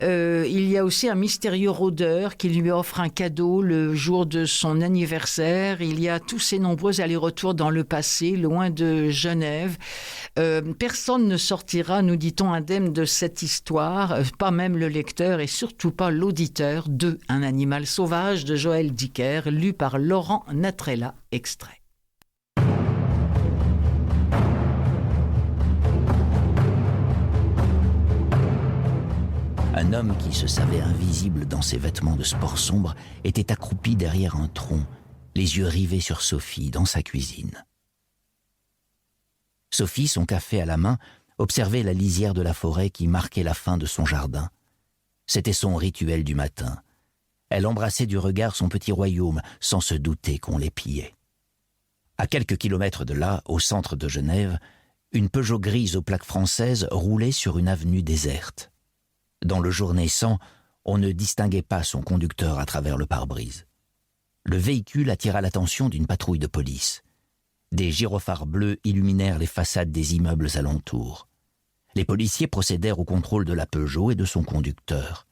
Il y a aussi un mystérieux rôdeur qui lui offre un cadeau le jour de son anniversaire. Il y a tous ces nombreux allers-retours dans le passé, loin de Genève. Personne ne sortira, nous dit-on, indemne de cette histoire, pas même le lecteur et surtout pas l'auditeur de Un animal sauvage de Joël Dicker, lu par Laurent Natrella, extrait. Un homme qui se savait invisible dans ses vêtements de sport sombre était accroupi derrière un tronc, les yeux rivés sur Sophie dans sa cuisine. Sophie, son café à la main, observait la lisière de la forêt qui marquait la fin de son jardin. C'était son rituel du matin. Elle embrassait du regard son petit royaume sans se douter qu'on l'épillait. À quelques kilomètres de là, au centre de Genève, une Peugeot grise aux plaques françaises roulait sur une avenue déserte. Dans le jour naissant, on ne distinguait pas son conducteur à travers le pare-brise. Le véhicule attira l'attention d'une patrouille de police. Des gyrophares bleus illuminèrent les façades des immeubles alentours. Les policiers procédèrent au contrôle de la Peugeot et de son conducteur.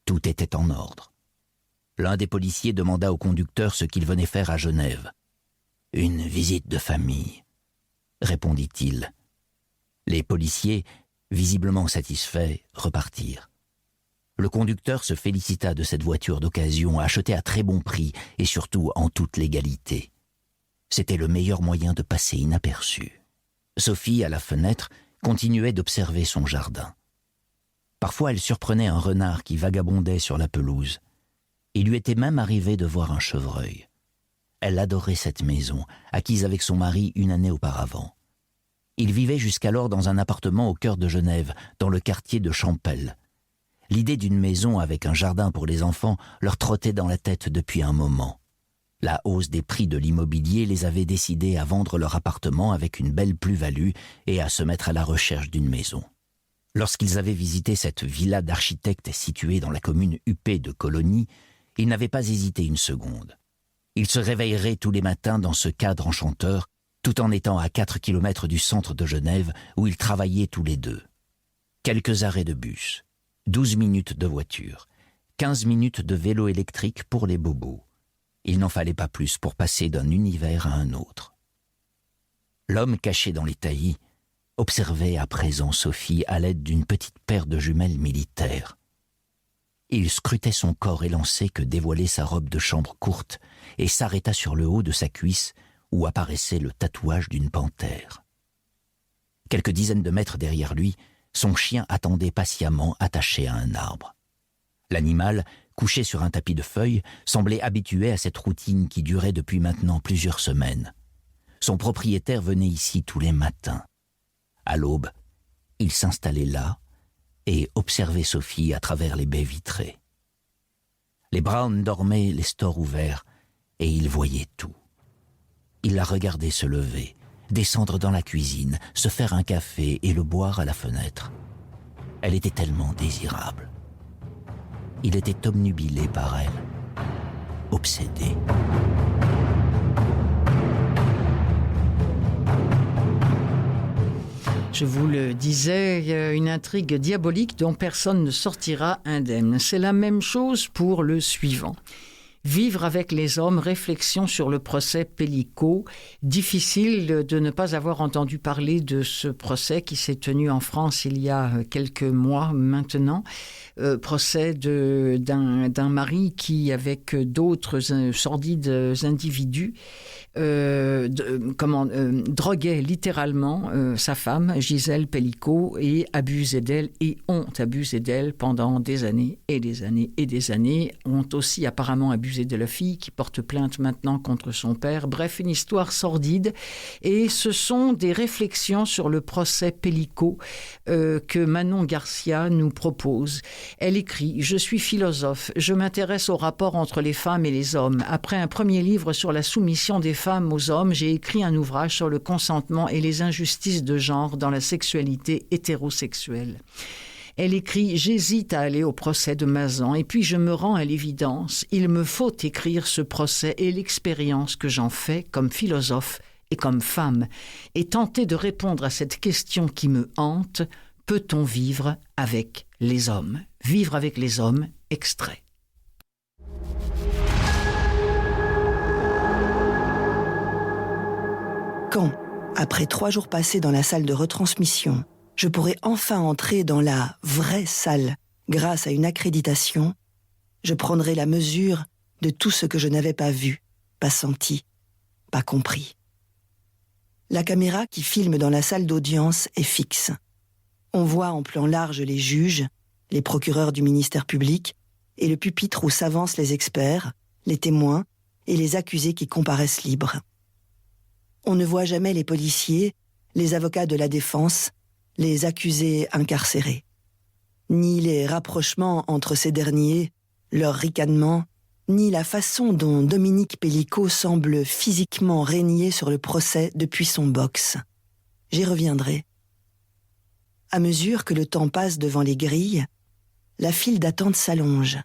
Tout était en ordre. L'un des policiers demanda au conducteur ce qu'il venait faire à Genève. « Une visite de famille », répondit-il. Les policiers, visiblement satisfaits, repartirent. Le conducteur se félicita de cette voiture d'occasion achetée à très bon prix et surtout en toute légalité. C'était le meilleur moyen de passer inaperçu. Sophie, à la fenêtre, continuait d'observer son jardin. Parfois, elle surprenait un renard qui vagabondait sur la pelouse. Il lui était même arrivé de voir un chevreuil. Elle adorait cette maison, acquise avec son mari une année auparavant. Ils vivaient jusqu'alors dans un appartement au cœur de Genève, dans le quartier de Champel. L'idée d'une maison avec un jardin pour les enfants leur trottait dans la tête depuis un moment. La hausse des prix de l'immobilier les avait décidés à vendre leur appartement avec une belle plus-value et à se mettre à la recherche d'une maison. Lorsqu'ils avaient visité cette villa d'architecte située dans la commune huppée de Colonie, ils n'avaient pas hésité une seconde. Ils se réveilleraient tous les matins dans ce cadre enchanteur, tout en étant à 4 kilomètres du centre de Genève où ils travaillaient tous les deux. Quelques arrêts de bus, 12 minutes de voiture, 15 minutes de vélo électrique pour les bobos. Il n'en fallait pas plus pour passer d'un univers à un autre. L'homme caché dans les taillis observait à présent Sophie à l'aide d'une petite paire de jumelles militaires. Il scrutait son corps élancé que dévoilait sa robe de chambre courte et s'arrêta sur le haut de sa cuisse où apparaissait le tatouage d'une panthère. Quelques dizaines de mètres derrière lui, son chien attendait patiemment attaché à un arbre. L'animal, couché sur un tapis de feuilles, semblait habitué à cette routine qui durait depuis maintenant plusieurs semaines. Son propriétaire venait ici tous les matins. À l'aube, il s'installait là et observait Sophie à travers les baies vitrées. Les Brown dormaient les stores ouverts, et il voyait tout. Il la regardait se lever, descendre dans la cuisine, se faire un café et le boire à la fenêtre. Elle était tellement désirable. Il était obnubilé par elle, obsédé. Je vous le disais, une intrigue diabolique dont personne ne sortira indemne. C'est la même chose pour le suivant. Vivre avec les hommes, réflexion sur le procès Pellico. Difficile de ne pas avoir entendu parler de ce procès qui s'est tenu en France il y a quelques mois maintenant. Procès d'un mari qui, avec d'autres sordides individus, droguait littéralement sa femme, Gisèle Pellico, et abusait d'elle, et ont abusé d'elle pendant des années et des années et des années. Ont aussi apparemment abusé de la fille qui porte plainte maintenant contre son père. Bref, une histoire sordide. Et ce sont des réflexions sur le procès Pellico que Manon Garcia nous propose. Elle écrit « Je suis philosophe. Je m'intéresse au rapport entre les femmes et les hommes. Après un premier livre sur la soumission des femmes aux hommes, j'ai écrit un ouvrage sur le consentement et les injustices de genre dans la sexualité hétérosexuelle. » Elle écrit « J'hésite à aller au procès de Mazan et puis je me rends à l'évidence. Il me faut écrire ce procès et l'expérience que j'en fais comme philosophe et comme femme et tenter de répondre à cette question qui me hante. Peut-on vivre avec les hommes ?» Vivre avec les hommes, extrait. Quand, après 3 jours passés dans la salle de retransmission, je pourrai enfin entrer dans la vraie salle grâce à une accréditation, je prendrai la mesure de tout ce que je n'avais pas vu, pas senti, pas compris. La caméra qui filme dans la salle d'audience est fixe. On voit en plan large les juges, les procureurs du ministère public et le pupitre où s'avancent les experts, les témoins et les accusés qui comparaissent libres. On ne voit jamais les policiers, les avocats de la défense, les accusés incarcérés. Ni les rapprochements entre ces derniers, leurs ricanements, ni la façon dont Dominique Pellico semble physiquement régner sur le procès depuis son box. J'y reviendrai. À mesure que le temps passe devant les grilles, la file d'attente s'allonge.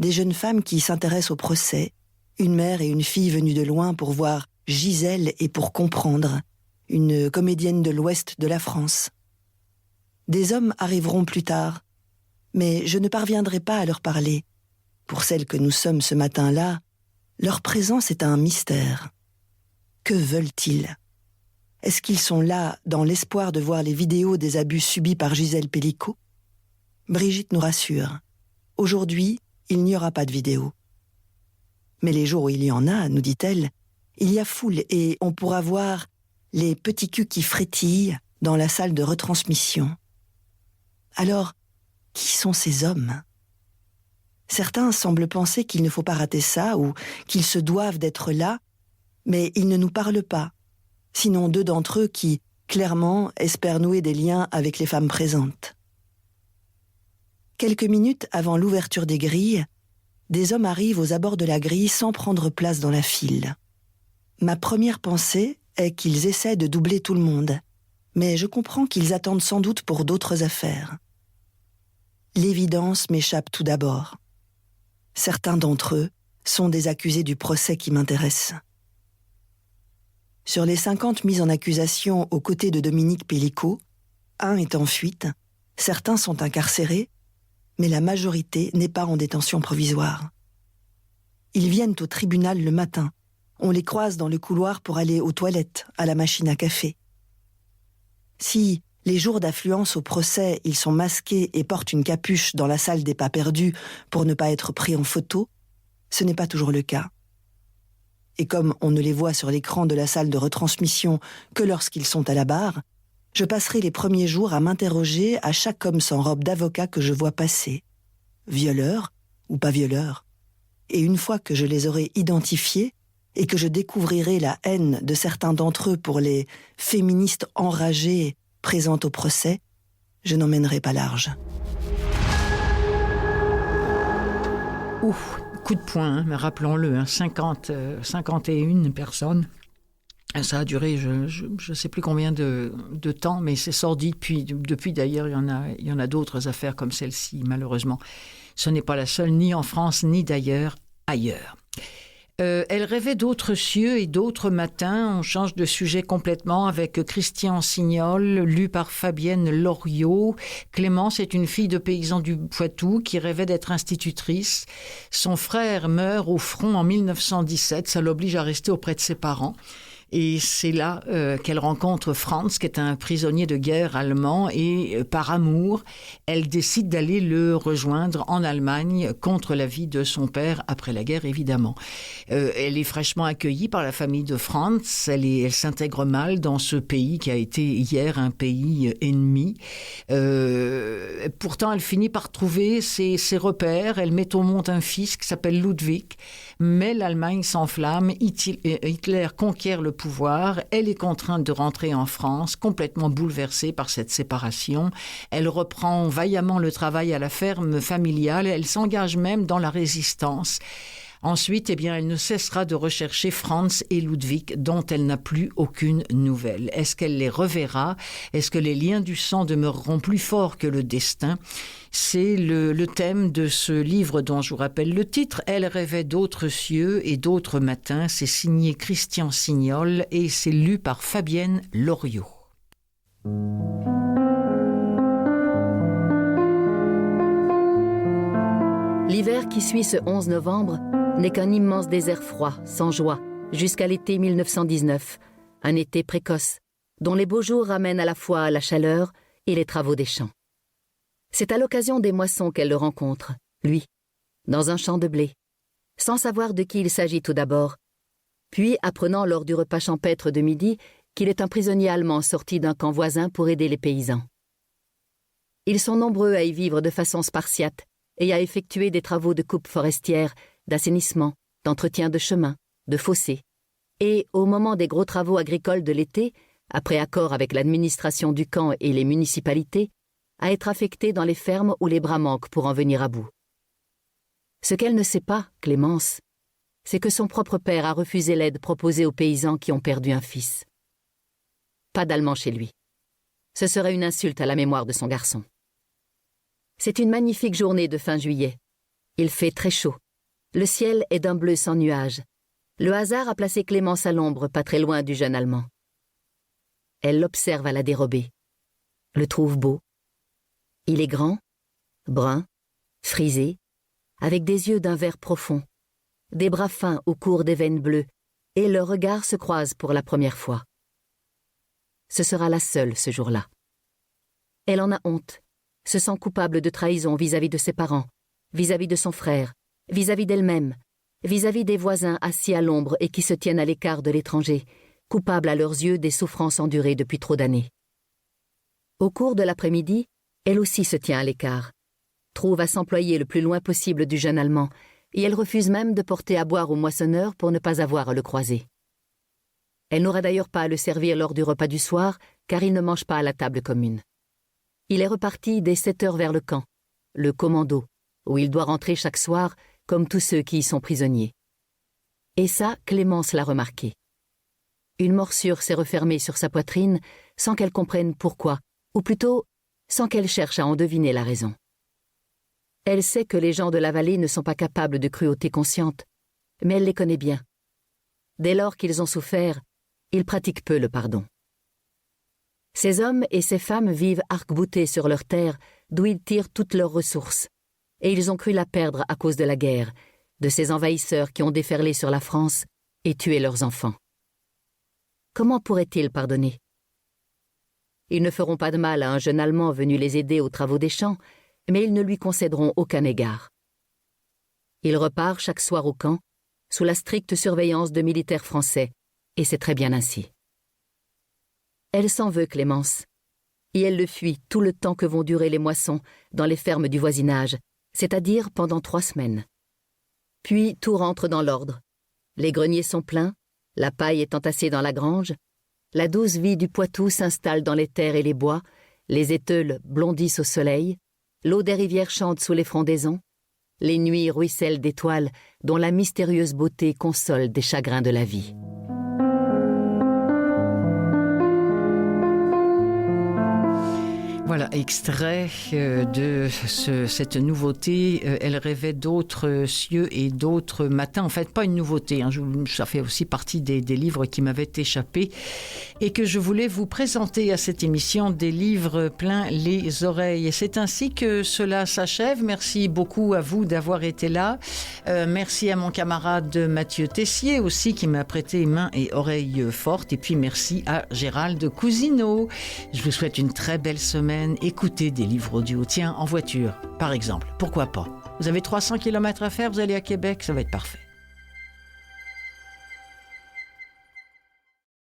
Des jeunes femmes qui s'intéressent au procès, une mère et une fille venues de loin pour voir Gisèle et pour comprendre, une comédienne de l'ouest de la France. Des hommes arriveront plus tard, mais je ne parviendrai pas à leur parler. Pour celles que nous sommes ce matin-là, leur présence est un mystère. Que veulent-ils ? Est-ce qu'ils sont là dans l'espoir de voir les vidéos des abus subis par Gisèle Pellico ? Brigitte nous rassure. Aujourd'hui, il n'y aura pas de vidéo. Mais les jours où il y en a, nous dit-elle, il y a foule et on pourra voir les petits culs qui frétillent dans la salle de retransmission. Alors, qui sont ces hommes ? Certains semblent penser qu'il ne faut pas rater ça ou qu'ils se doivent d'être là, mais ils ne nous parlent pas. Sinon 2 d'entre eux qui, clairement, espèrent nouer des liens avec les femmes présentes. Quelques minutes avant l'ouverture des grilles, des hommes arrivent aux abords de la grille sans prendre place dans la file. Ma première pensée est qu'ils essaient de doubler tout le monde, mais je comprends qu'ils attendent sans doute pour d'autres affaires. L'évidence m'échappe tout d'abord. Certains d'entre eux sont des accusés du procès qui m'intéresse. Sur les 50 mis en accusation aux côtés de Dominique Pellico, 1 est en fuite, certains sont incarcérés, mais la majorité n'est pas en détention provisoire. Ils viennent au tribunal le matin. On les croise dans le couloir pour aller aux toilettes, à la machine à café. Si, les jours d'affluence au procès, ils sont masqués et portent une capuche dans la salle des pas perdus pour ne pas être pris en photo, ce n'est pas toujours le cas. Et comme on ne les voit sur l'écran de la salle de retransmission que lorsqu'ils sont à la barre, je passerai les premiers jours à m'interroger à chaque homme sans robe d'avocat que je vois passer. Violeur ou pas violeur. Et une fois que je les aurai identifiés et que je découvrirai la haine de certains d'entre eux pour les féministes enragées présentes au procès, je n'emmènerai pas large. Ouf. coup de poing, mais rappelons-le, 51 personnes. Ça a duré, je ne sais plus combien de temps, mais c'est sordide. Depuis d'ailleurs, il y en a d'autres affaires comme celle-ci, malheureusement. Ce n'est pas la seule, ni en France, ni d'ailleurs, ailleurs. Elle rêvait d'autres cieux et d'autres matins. On change de sujet complètement avec Christian Signol, lu par Fabienne Loriot. Clémence est une fille de paysan du Poitou qui rêvait d'être institutrice. Son frère meurt au front en 1917. Ça l'oblige à rester auprès de ses parents. Et c'est là qu'elle rencontre Franz, qui est un prisonnier de guerre allemand, et par amour, elle décide d'aller le rejoindre en Allemagne contre l'avis de son père, après la guerre évidemment. Elle est fraîchement accueillie par la famille de Franz, elle s'intègre mal dans ce pays qui a été hier un pays ennemi. Pourtant, elle finit par trouver ses repères, elle met au monde un fils qui s'appelle Ludwig, mais l'Allemagne s'enflamme, Hitler conquiert le pouvoir, elle est contrainte de rentrer en France, complètement bouleversée par cette séparation. Elle reprend vaillamment le travail à la ferme familiale, elle s'engage même dans la résistance. Ensuite, elle ne cessera de rechercher Franz et Ludwig, dont elle n'a plus aucune nouvelle. Est-ce qu'elle les reverra? Est-ce que les liens du sang demeureront plus forts que le destin? C'est le thème de ce livre dont je vous rappelle le titre. Elle rêvait d'autres cieux et d'autres matins. C'est signé Christian Signol et c'est lu par Fabienne Loriot. L'hiver qui suit ce 11 novembre n'est qu'un immense désert froid, sans joie, jusqu'à l'été 1919, un été précoce, dont les beaux jours ramènent à la fois la chaleur et les travaux des champs. C'est à l'occasion des moissons qu'elle le rencontre, lui, dans un champ de blé, sans savoir de qui il s'agit tout d'abord, puis apprenant lors du repas champêtre de midi qu'il est un prisonnier allemand sorti d'un camp voisin pour aider les paysans. Ils sont nombreux à y vivre de façon spartiate et à effectuer des travaux de coupe forestière, d'assainissement, d'entretien de chemins, de fossés, et, au moment des gros travaux agricoles de l'été, après accord avec l'administration du camp et les municipalités, à être affectés dans les fermes où les bras manquent pour en venir à bout. Ce qu'elle ne sait pas, Clémence, c'est que son propre père a refusé l'aide proposée aux paysans qui ont perdu un fils. Pas d'Allemand chez lui. Ce serait une insulte à la mémoire de son garçon. C'est une magnifique journée de fin juillet. Il fait très chaud. Le ciel est d'un bleu sans nuages. Le hasard a placé Clémence à l'ombre, pas très loin du jeune Allemand. Elle l'observe à la dérobée, le trouve beau. Il est grand, brun, frisé, avec des yeux d'un vert profond, des bras fins où courent des veines bleues, et leurs regards se croisent pour la première fois. Ce sera la seule ce jour-là. Elle en a honte, se sent coupable de trahison vis-à-vis de ses parents, vis-à-vis de son frère, vis-à-vis d'elle-même, vis-à-vis des voisins assis à l'ombre et qui se tiennent à l'écart de l'étranger, coupables à leurs yeux des souffrances endurées depuis trop d'années. Au cours de l'après-midi, elle aussi se tient à l'écart, trouve à s'employer le plus loin possible du jeune Allemand, et elle refuse même de porter à boire au moissonneur pour ne pas avoir à le croiser. Elle n'aura d'ailleurs pas à le servir lors du repas du soir, car il ne mange pas à la table commune. Il est reparti dès 7 heures vers le camp, le commando, où il doit rentrer chaque soir, comme tous ceux qui y sont prisonniers. Et ça, Clémence l'a remarqué. Une morsure s'est refermée sur sa poitrine sans qu'elle comprenne pourquoi, ou plutôt, sans qu'elle cherche à en deviner la raison. Elle sait que les gens de la vallée ne sont pas capables de cruauté consciente, mais elle les connaît bien. Dès lors qu'ils ont souffert, ils pratiquent peu le pardon. Ces hommes et ces femmes vivent arc-boutés sur leur terre, d'où ils tirent toutes leurs ressources, et ils ont cru la perdre à cause de la guerre, de ces envahisseurs qui ont déferlé sur la France et tué leurs enfants. Comment pourraient-ils pardonner? Ils ne feront pas de mal à un jeune Allemand venu les aider aux travaux des champs, mais ils ne lui concéderont aucun égard. Il repart chaque soir au camp, sous la stricte surveillance de militaires français, et c'est très bien ainsi. Elle s'en veut, Clémence, et elle le fuit tout le temps que vont durer les moissons dans les fermes du voisinage, c'est-à-dire pendant 3 semaines. Puis tout rentre dans l'ordre. Les greniers sont pleins, la paille est entassée dans la grange, la douce vie du Poitou s'installe dans les terres et les bois, les éteules blondissent au soleil, l'eau des rivières chante sous les frondaisons, Les nuits ruissellent d'étoiles dont la mystérieuse beauté console des chagrins de la vie. Voilà, extrait de cette nouveauté. Elle rêvait d'autres cieux et d'autres matins. En fait, pas une nouveauté. Ça fait aussi partie des livres qui m'avaient échappé et que je voulais vous présenter à cette émission, des livres plein les oreilles. Et c'est ainsi que cela s'achève. Merci beaucoup à vous d'avoir été là. Merci à mon camarade Mathieu Tessier aussi qui m'a prêté main et oreille fortes. Et puis merci à Gérald Cousineau. Je vous souhaite une très belle semaine. Écoutez des livres audio, tiens, en voiture, par exemple, pourquoi pas. Vous avez 300 km à faire, vous allez à Québec, ça va être parfait.